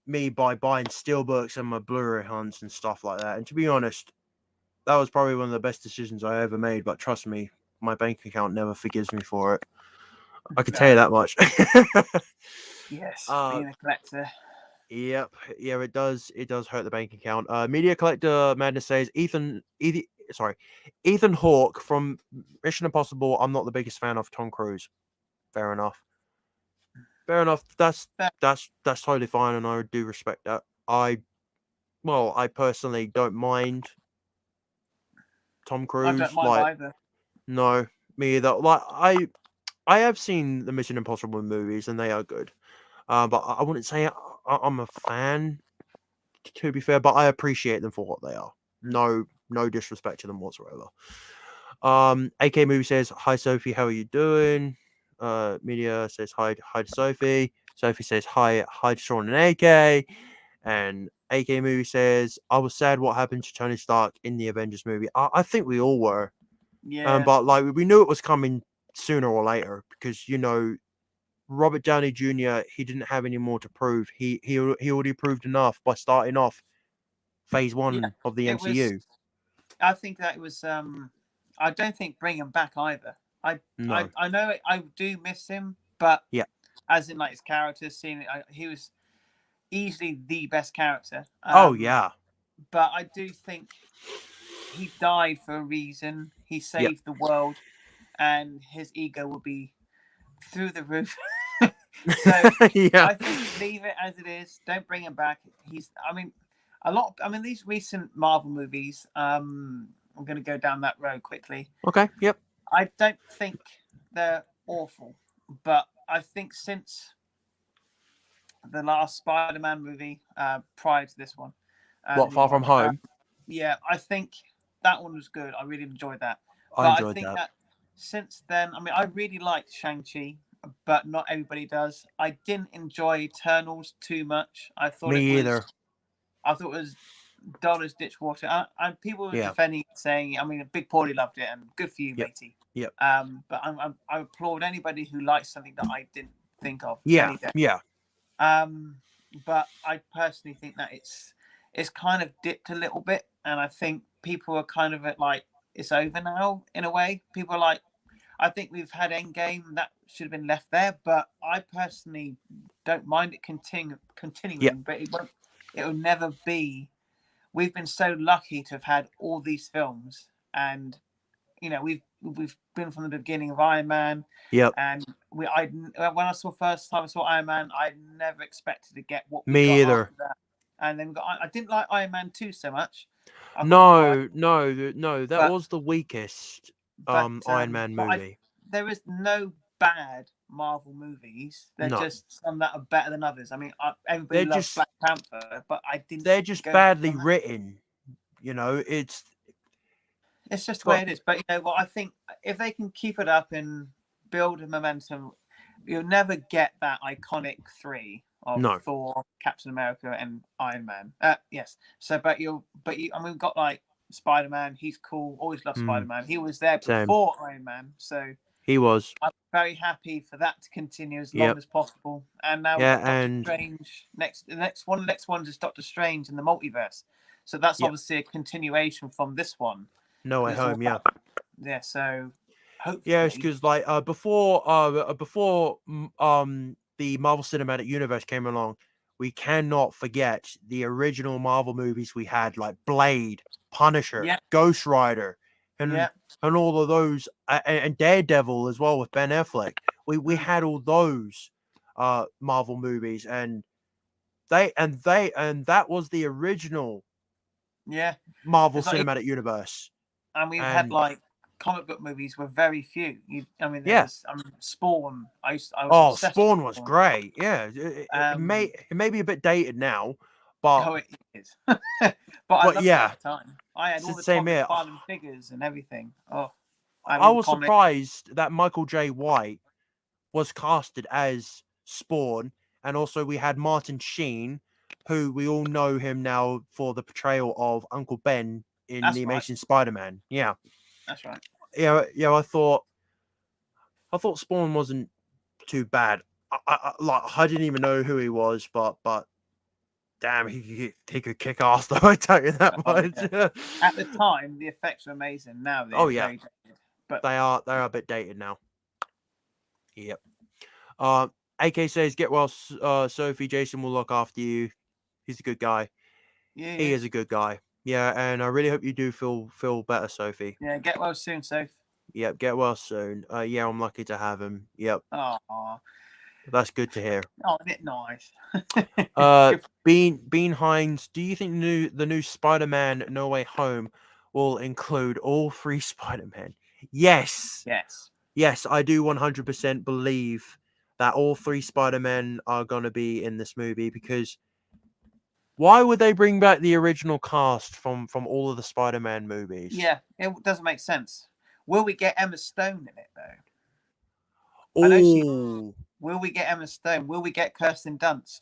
me by buying steelbooks and my Blu-ray hunts and stuff like that. And to be honest, that was probably one of the best decisions I ever made. But trust me, my bank account never forgives me for it. I can tell you that much. Yes, Uh, being a collector. Yep, yeah, it does. It does hurt the bank account. Media collector Madness says Ethan Hawke from Mission Impossible. I'm not the biggest fan of Tom Cruise. Fair enough. Fair enough. That's totally fine, and I do respect that. I personally don't mind Tom I Cruise. don't mind either. No, me either. Like I have seen the Mission Impossible movies, and they are good. But I wouldn't say I'm a fan, to be fair, but I appreciate them for what they are. No disrespect to them whatsoever. AK Movie says, hi Sophie, how are you doing? Media says hi to Sophie. Sophie says hi to Sean and AK. And AK Movie says, I was sad what happened to Tony Stark in the Avengers movie. I think we all were. Yeah. But like we knew it was coming sooner or later, because Robert Downey Jr. he didn't have any more to prove. He already proved enough by starting off phase 1 of the MCU. I think that it was. I don't think bring him back either. I know I do miss him, but as in like his character, he was easily the best character. Oh yeah. But I do think he died for a reason. He saved the world, and his ego will be through the roof. So I think leave it as it is. Don't bring him back. These recent Marvel movies. I'm going to go down that road quickly. Okay. Yep. I don't think they're awful, but I think since the last Spider-Man movie, prior to this one, Far From Home? I think that one was good. I really enjoyed that. I think that since then, I really liked Shang-Chi, but not everybody does. I didn't enjoy Eternals too much. I thought either. I thought it was dull as ditch water. And people were defending it, saying, Big Paulie loved it, and good for you, matey. Yep. But I applaud anybody who likes something that I didn't think of. Yeah. Any day. Yeah. But I personally think that it's kind of dipped a little bit, and I think people are kind of like, it's over now in a way. People are like, I think we've had Endgame, that should have been left there, but I personally don't mind it continuing, but it will never be. We've been so lucky to have had all these films, and we've been from the beginning of Iron Man. Yep. And when I saw Iron Man, I never expected to get what we Me got either. after that. And then I didn't like Iron Man 2 so much. No, that was the weakest Iron Man movie. There is no bad Marvel movies. They're just some that are better than others. Everybody loves Black Panther, but I didn't. They're just badly written. It's just the way it is. But I think if they can keep it up and build a momentum, you'll never get that iconic 3 of Thor, Captain America, and Iron Man. Yes. So, we've got like Spider-Man. He's cool. Always loved Spider-Man. He was there before Iron Man. So he was. I'm very happy for that to continue as long as possible. And now Doctor Strange. The next one is Doctor Strange in the multiverse. So that's obviously a continuation from this one. No Way Home. Yeah. Yeah. So. Hopefully. Yeah, because like before the Marvel Cinematic Universe came along, we cannot forget the original Marvel movies we had, like Blade, Punisher, Ghost Rider, and all of those, and Daredevil as well with Ben Affleck. We had all those Marvel movies, and that was the original Marvel Cinematic Universe. And we had like comic book movies were very few. Spawn. Spawn was great. Yeah, it may be a bit dated now, but it is. but I loved it at the time. I had all the Tom McFarlane figures and everything. I was surprised that Michael J. White was casted as Spawn, and also we had Martin Sheen, who we all know him now for the portrayal of Uncle Ben in That's the right. Amazing Spider-Man. Yeah, That's right. yeah. I thought Spawn wasn't too bad. I didn't even know who he was, but damn, he could kick ass though. I tell you that Oh, much. yeah. At the time, the effects were amazing. Now they're Oh, yeah. very dated. But They are a bit dated now. Yep. AK says, "Get well, Sophie. Jason will look after you. He's a good guy. yeah, He is a good guy. Yeah, and I really hope you do feel better, Sophie. yeah, get well soon, Soph. Yep, get well soon. Yeah, I'm lucky to have him. Yep, Oh, that's good to hear. isn't it nice? Bean Hines, do you think the new Spider-Man No Way Home will include all 3 Spider-Men? Yes. Yes. Yes, I do 100% believe that all 3 Spider-Men are going to be in this movie, because why would they bring back the original cast from all of the Spider-Man movies? Yeah, it doesn't make sense. Will we get Emma Stone in it though? I know she. Oh, Will we get Emma Stone? Will we get Kirsten Dunst?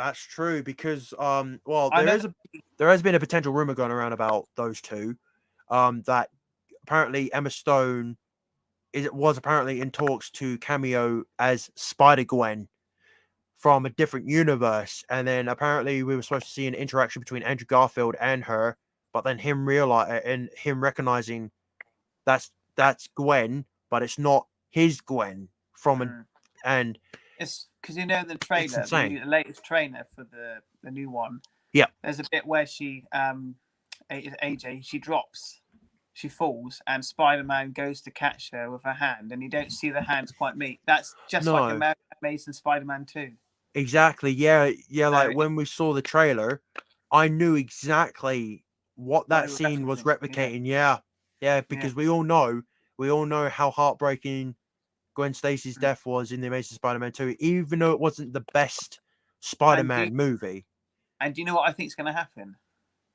that's true, because well, I know there has been a potential rumor going around about those two, that apparently Emma Stone was apparently in talks to cameo as Spider-Gwen from a different universe, and then apparently we were supposed to see an interaction between Andrew Garfield and her, but then him recognizing that's Gwen, but it's not his Gwen and it's because you know the trailer, insane. the latest trailer for the new one. Yeah, there's a bit where she AJ she falls, and Spider-Man goes to catch her with her hand, and you don't see the hands quite meet. That's just like Amazing Spider-Man 2. Exactly. Yeah. Like So when we saw the trailer, I knew exactly what that it was scene was referencing, replicating. Yeah, because we all know how heartbreaking Gwen Stacy's death was in the Amazing Spider-Man 2, even though it wasn't the best Spider-Man movie. And do you know what I think is going to happen?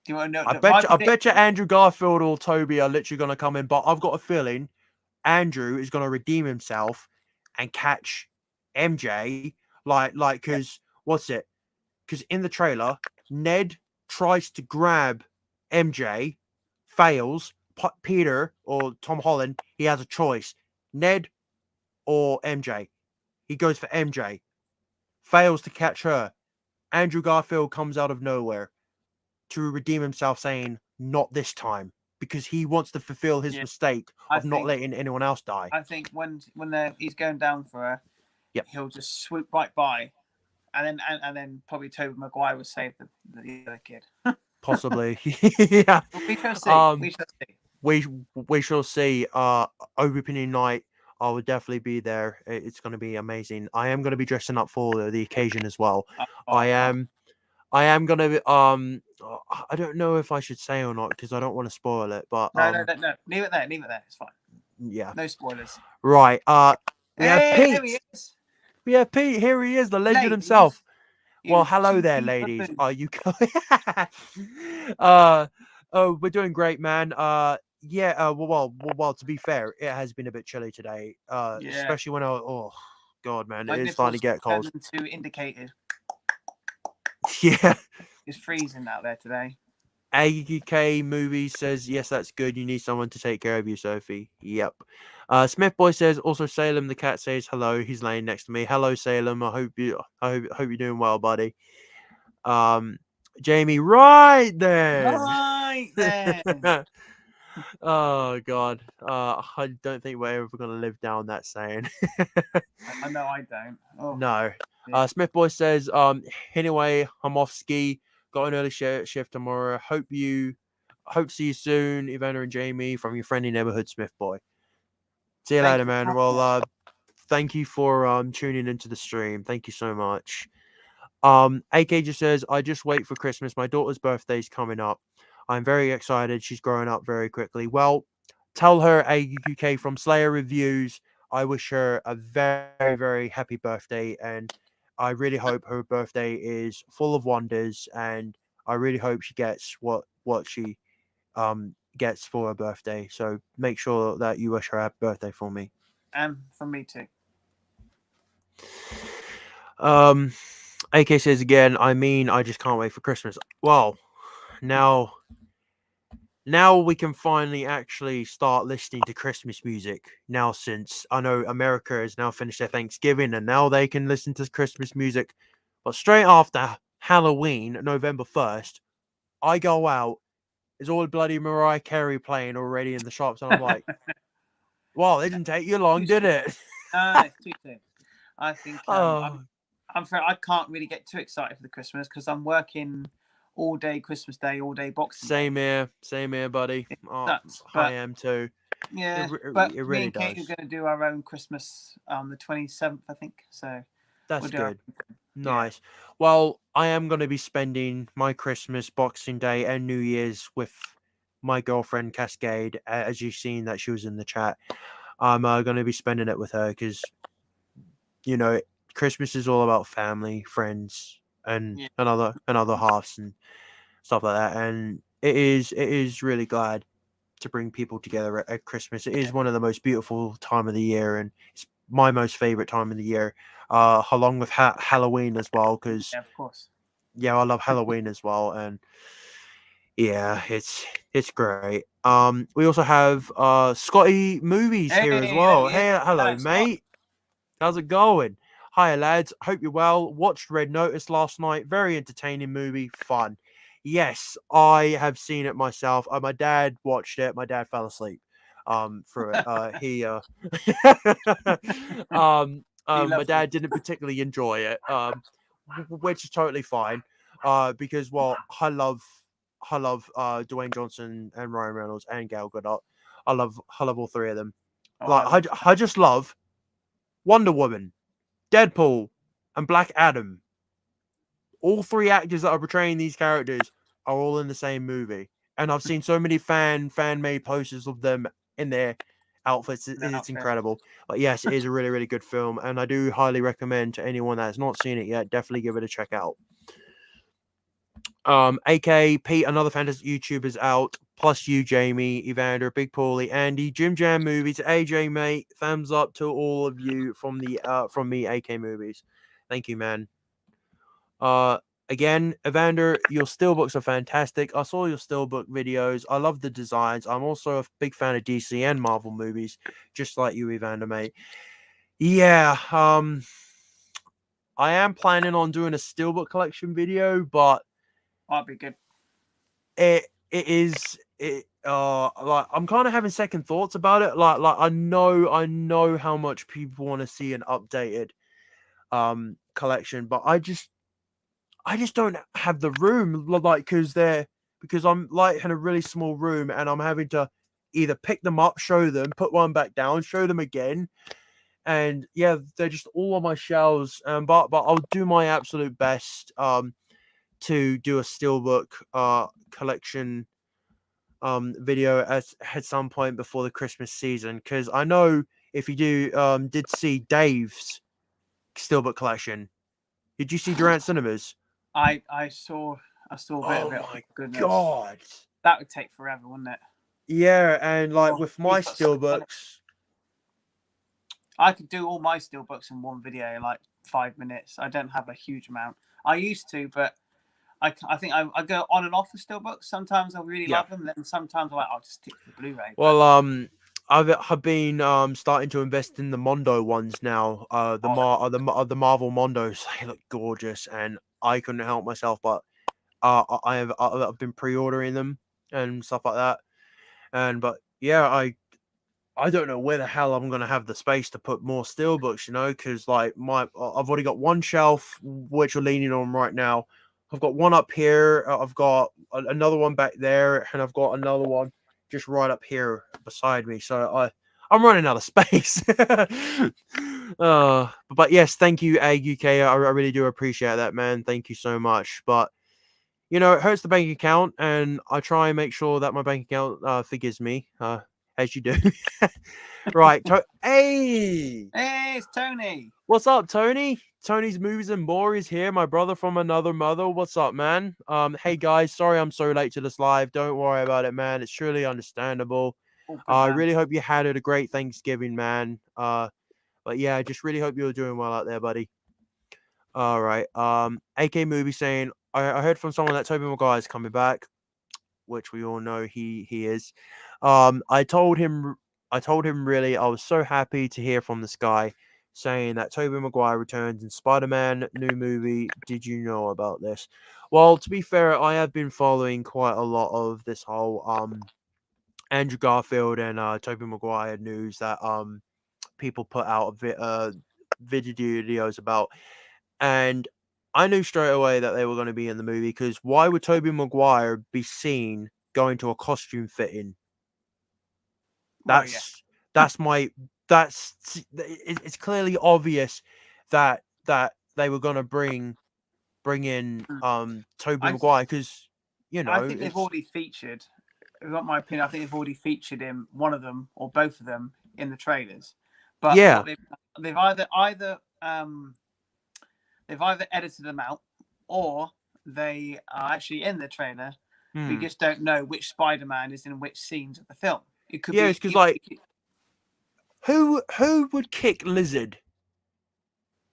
Do you want to know? I bet you Andrew Garfield or Toby are literally going to come in, but I've got a feeling Andrew is going to redeem himself and catch MJ. Because what's it? Because in the trailer, Ned tries to grab MJ, fails. Peter or Tom Holland, he has a choice: Ned or MJ. He goes for MJ, fails to catch her. Andrew Garfield comes out of nowhere to redeem himself, saying, "Not this time," because he wants to fulfill his mistake of not letting anyone else die. I think when he's going down for her, he'll just swoop right by, and then probably Tobey Maguire will save the other kid. Possibly. Yeah. We shall see. We shall see. Opening night, I will definitely be there. It's going to be amazing. I am going to be dressing up for the occasion as well. I am going to be, I don't know if I should say or not, because I don't want to spoil it, but no, leave it there, it's fine. Yeah, no spoilers. Right. We have Pete. There he is. We have Pete. Here he is, the legend himself. Well, hello there, ladies. Are you we're doing great, man. Well, to be fair, it has been a bit chilly today. Especially when oh god, man, it is starting to get cold. To indicated. Yeah. It's freezing out there today. AUK movie says, yes, that's good. You need someone to take care of you, Sophie. Yep. Smith Boy says, also Salem the cat says hello. He's laying next to me. Hello, Salem. I hope you're doing well, buddy. Jamie, right then. Right then. Oh god. I don't think we're ever gonna live down that saying. I know I don't. Oh. No. Smith Boy says, anyway, I'm off ski. Got an early shift tomorrow. Hope to see you soon, Ivana and Jamie, from your friendly neighborhood Smith Boy. See you later, man. Well, thank you for tuning into the stream. Thank you so much. AK just says, I just wait for Christmas. My daughter's birthday's coming up. I'm very excited. She's growing up very quickly. Well, tell her AUK from Slayer Reviews, I wish her a very, very happy birthday, and I really hope her birthday is full of wonders, and I really hope she gets what she gets for her birthday. So make sure that you wish her a happy birthday for me. And from me too. AK says again, I just can't wait for Christmas. Well, now now we can finally actually start listening to Christmas music. Now, since I know America has now finished their Thanksgiving and now they can listen to Christmas music. But straight after Halloween, November 1st, I go out. There's all bloody Mariah Carey playing already in the shops, and I'm like, "Wow, it didn't take you long, did it?" It's too soon. I think Oh, I can't really get too excited for the Christmas because I'm working all day Christmas Day, all day Boxing Day. same here, buddy. Oh, sucks, I but- am too. Yeah, It but really me and Kate does. are going to do our own Christmas on the 27th, I think. So That's we'll do our good. Nice. Well, I am going to be spending my Christmas, Boxing Day, and New Year's with my girlfriend Cascade. As you've seen that she was in the chat, I'm going to be spending it with her because, you know, Christmas is all about family, friends, and Yeah. another halves and stuff like that. And it is really glad to bring people together at Christmas. It is one of the most beautiful time of the year, and it's my most favorite time of the year. Along with Halloween as well, because Yeah, of course. I love Halloween as well, and yeah, it's great. We also have Scotty Movies here as Hey, well. there he Hey, is. hello, Hello, Scott. mate. How's it going? Hi, lads. Hope you're well. Watched Red Notice last night. Very entertaining movie. Fun. Yes, I have seen it myself. My dad watched it. My dad fell asleep through it. My loves dad it. didn't particularly enjoy it, which is totally fine. Because I love Dwayne Johnson and Ryan Reynolds and Gal Gadot. I love all three of them. Oh, Like I just love Wonder Woman, Deadpool, and Black Adam. All three actors that are portraying these characters are all in the same movie, and I've seen so many fan made posters of them in their outfits. It's outfit. incredible. But yes, it is a really, really good film, and I do highly recommend to anyone that has not seen it yet, definitely give it a check out. AK Pete, another fantasy YouTuber, is out. Plus you, Jamie, Evander, Big Paulie, Andy, Jim Jam Movies, AJ, mate. Thumbs up to all of you from me, AK Movies. Thank you, man. Again, Evander, your steelbooks are fantastic. I saw your steelbook videos. I love the designs. I'm also a big fan of DC and Marvel movies, just like you, Evander, mate. Yeah, I am planning on doing a steelbook collection video, but That'd be good. it like I'm kind of having second thoughts about it. Like I know how much people want to see an updated collection, but I just don't have the room, like, because I'm like in a really small room and I'm having to either pick them up, show them, put one back down, show them again. And yeah, they're just all on my shelves. But I'll do my absolute best to do a steelbook collection video at some point before the Christmas season, because I know if you did see Dave's steelbook collection. Did you see Durant Cinemas? I saw a bit of it. Oh my Goodness. god. That would take forever, wouldn't it? Yeah, and like Oh, with my he's got so many. steelbooks, I could do all my steelbooks in one video in like 5 minutes. I don't have a huge amount. I used to, but I think I go on and off with steelbooks. Sometimes I really Yeah. love them, then sometimes I'm like, I'll just stick to the Blu-ray. well, I've been starting to invest in the Mondo ones now. The Marvel Mondos, they look gorgeous, and I couldn't help myself, but I've been pre-ordering them and stuff like that. But yeah, I don't know where the hell I'm gonna have the space to put more steelbooks, because like I've already got one shelf which we're leaning on right now. I've got one up here. I've got another one back there, and I've got another one just right up here beside me. So I'm running out of space. But yes, thank you, AUK. I really do appreciate that, man. Thank you so much. But it hurts the bank account, and I try and make sure that my bank account forgives me, as you do. Right. Hey, It's Tony. what's up, Tony? Tony's Movies and More is here, my brother from another mother. What's up, man? Hey guys, sorry I'm so late to this live. Don't worry about it, man. It's truly understandable. Oh, good I man. really hope you had a great Thanksgiving, man. But yeah, I just really hope you're doing well out there, buddy. All right. AK Movie saying, I heard from someone that Tobey Maguire is coming back. which we all know he is. I told him really I was so happy to hear from this guy saying that Tobey Maguire returns in Spider-Man new movie. Did you know about this? Well, to be fair, I have been following quite a lot of this whole Andrew Garfield and Tobey Maguire news that people put out videos about, and I knew straight away that they were going to be in the movie, because why would Tobey Maguire be seen going to a costume fitting? Well, yeah. It's clearly obvious that they were going to bring in Tobey Maguire, because I think they've already featured. If you want my opinion, I think they've already featured him, one of them or both of them, in the trailers. But yeah, they've either edited them out, or they are actually in the trailer. We just don't know which Spider-Man is in which scenes of the film. It could be, it's because like, who would kick Lizard,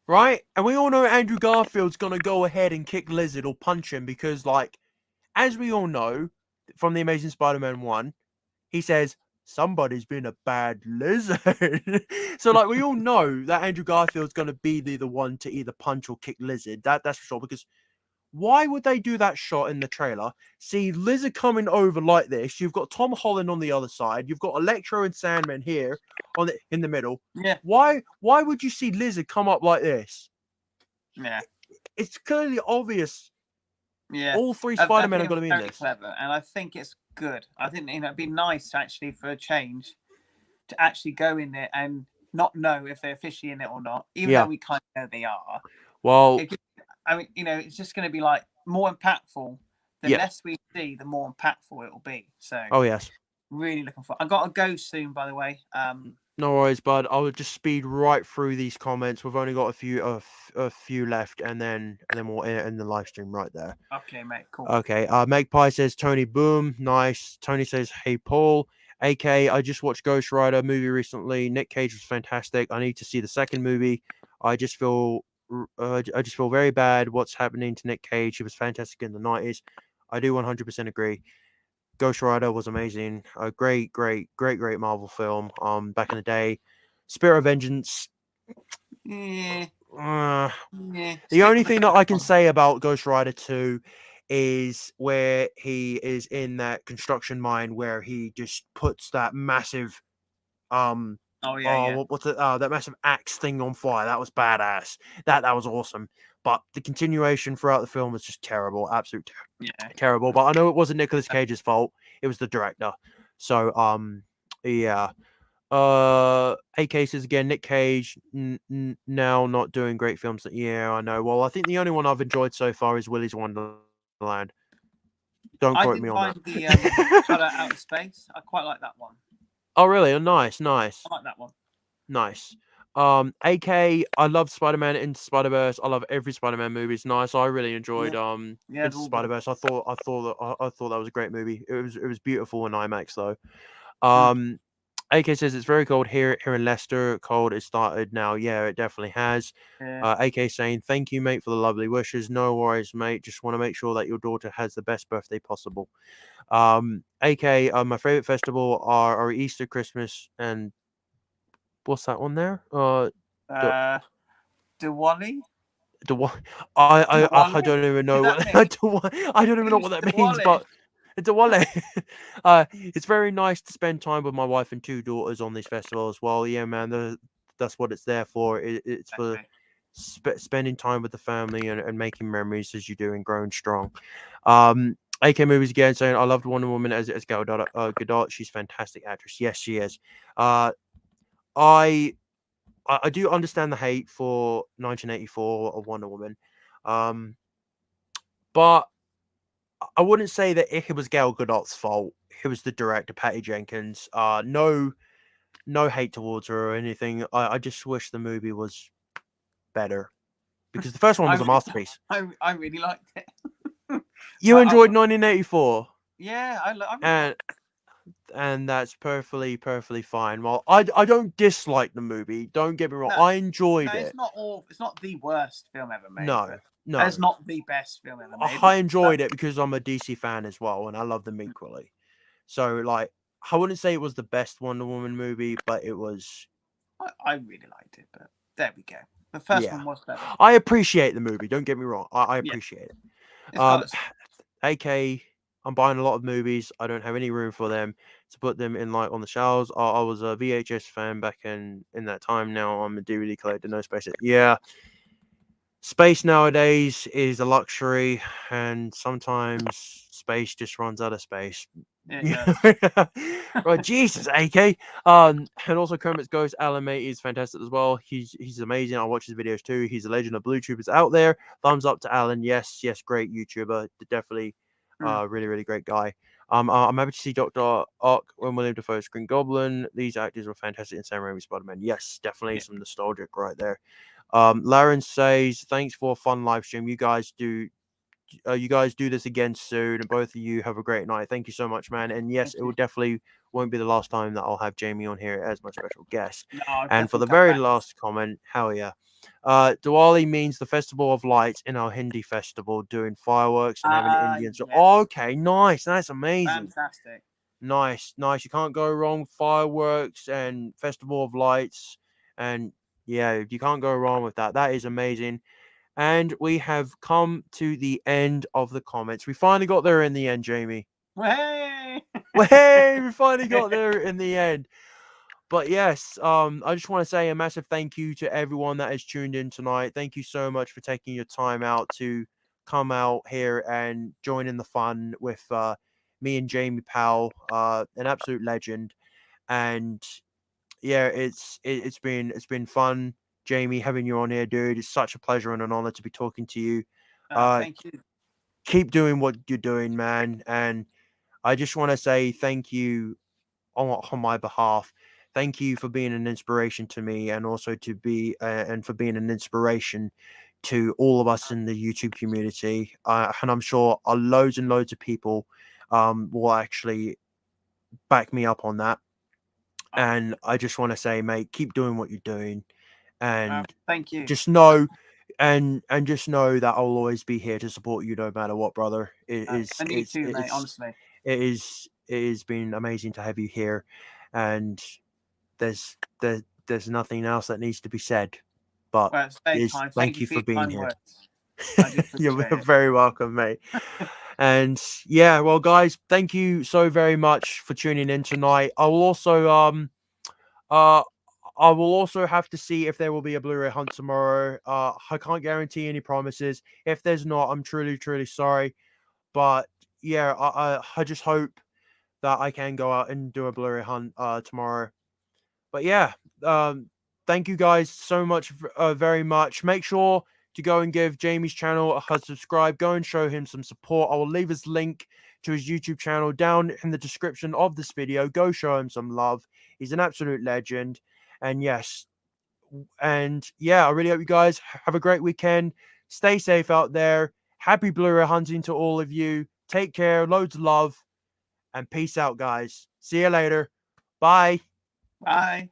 right? And we all know Andrew Garfield's gonna go ahead and kick Lizard or punch him, because like, as we all know from the Amazing Spider-Man 1, he says somebody's been a bad lizard. So like, we all know that Andrew Garfield's gonna be the one to either punch or kick Lizard. That's for sure. Because why would they do that shot in the trailer? See Lizard coming over like this. You've got Tom Holland on the other side. You've got Electro and Sandman here in the middle. Yeah. Why would you see Lizard come up like this? Yeah. It's clearly obvious. Yeah. All three Spider-Men are going to be in very this. Clever, and I think it's good. I think it'd be nice actually for a change to actually go in there and not know if they're officially in it or not, even though we kind of know they are. Well, it's just going to be like more impactful. The less we see, the more impactful it will be. So, oh yes, really looking forward. I've got to go soon, by the way. No worries, bud. I will just speed right through these comments. We've only got a few left, and then we'll end the live stream right there. Okay, mate. Cool. Okay. Magpie says Tony Boom, nice. Tony says, hey Paul. AK, I just watched Ghost Rider movie recently. Nick Cage was fantastic. I need to see the second movie. I just feel very bad what's happening to Nick Cage. He was fantastic in the 90s. I do 100% agree. Ghost Rider was amazing. A great Marvel film. Back in the day. Spirit of Vengeance. Yeah. The only thing that I can say about Ghost Rider 2 is where he is in that construction mine where he just puts that massive that massive axe thing on fire. That was badass. That was awesome. But the continuation throughout the film was just terrible. Absolutely terrible. But I know it wasn't Nicolas Cage's fault. It was the director. So yeah. AK says again, Nick Cage now not doing great films. Yeah, I know. Well, I think the only one I've enjoyed so far is Willy's Wonderland. Don't quote me on that. I didn't mind the Shot Out Outer Space. I quite like that one. Oh, really? Oh, nice. I like that one. Nice. AK, I love Spider-Man Into Spider-Verse. I love every Spider-Man movie. It's nice. I really enjoyed Into Spider-Verse. I thought that was a great movie. It was beautiful in IMAX though. AK says it's very cold here in Leicester. Cold. It started now. Yeah, it definitely has. Yeah. AK saying thank you, mate, for the lovely wishes. No worries, mate. Just want to make sure that your daughter has the best birthday possible. AK, my favorite festival are Easter, Christmas, and what's that one there? Diwali. I don't even know what I don't even know what that means, but Diwali. It's very nice to spend time with my wife and 2 daughters on this festival as well. Yeah, man, that's what it's there for. It's for spending time with the family and making memories as you do and growing strong. AK movies again saying I loved Wonder Woman as Gal Gadot. She's a fantastic actress. Yes, she is. I do understand the hate for 1984 of Wonder Woman, but I wouldn't say that it was Gal Gadot's fault. It was the director, Patty Jenkins. No hate towards her or anything. I just wish the movie was better, because the first one was a masterpiece. I really liked it. You enjoyed 1984? Yeah, and that's perfectly fine. Well, I don't dislike the movie. Don't get me wrong. No, I enjoyed No, it. it's not all. It's not the worst film ever made. No, but no. It's not the best film ever made. I enjoyed it because I'm a DC fan as well, and I love them equally. So, like, I wouldn't say it was the best Wonder Woman movie, but it was. I really liked it, but there we go. The first Yeah. one was better. I appreciate the movie. Don't get me wrong. I Yeah. appreciate it. It's got its- AK, I'm buying a lot of movies. I don't have any room for them to put them in like on the shelves. I was a VHS fan back in that time. Now I'm a DVD collector. No space. Yeah, space nowadays is a luxury, and sometimes space just runs out of space. Yeah, Right, Jesus, AK. And also Kermit's Ghost, Alan Mate is fantastic as well. He's amazing. I watch his videos too. He's a legend of blue tubers out there. Thumbs up to Alan. Yes, great YouTuber. Definitely, really great guy. I'm happy to see Dr. Ock when William Dafoe's Green Goblin. These actors were fantastic in Sam Raimi's Spider-Man. Yes, definitely some nostalgic right there. Laren says, thanks for a fun live stream. You guys do this again soon, and both of you have a great night. Thank you so much, man. And yes, it will definitely won't be the last time that I'll have Jamie on here as my special guest. No, And for the very last comment, hell yeah. Diwali means the Festival of Lights in our Hindi festival, doing fireworks and having Indians. Yes. Okay, nice. That's amazing. Fantastic. Nice. You can't go wrong. Fireworks and Festival of Lights. And yeah, you can't go wrong with that. That is amazing. And we have come to the end of the comments. We finally got there in the end, Jamie. Hey! Hey, we finally got there in the end. But yes, I just want to say a massive thank you to everyone that has tuned in tonight. Thank you so much for taking your time out to come out here and join in the fun with me and Jamie Powell, an absolute legend. And yeah, it's been fun, Jamie, having you on here, dude. It's such a pleasure and an honor to be talking to you. Thank you. Keep doing what you're doing, man. And I just want to say thank you on my behalf. Thank you for being an inspiration to me, and also to be and for being an inspiration to all of us in the YouTube community. And I'm sure loads and loads of people will actually back me up on that. And I just want to say, mate, keep doing what you're doing, and thank you. Just know, and just know that I'll always be here to support you, no matter what, brother. And you too, mate. Honestly, it has been amazing to have you here, and there's nothing else that needs to be said. But thank you for being here. You're very welcome, mate. And yeah, well, guys, thank you so very much for tuning in tonight. I will also have to see if there will be a Blu-ray hunt tomorrow. I can't guarantee any promises. If there's not, I'm truly sorry. But yeah, I just hope that I can go out and do a Blu-ray hunt tomorrow. But yeah, thank you guys so much, very much. Make sure to go and give Jamie's channel a subscribe. Go and show him some support. I will leave his link to his YouTube channel down in the description of this video. Go show him some love. He's an absolute legend. And yes, and yeah, I really hope you guys have a great weekend. Stay safe out there. Happy Blu-ray hunting to all of you. Take care. Loads of love. And peace out, guys. See you later. Bye. Bye.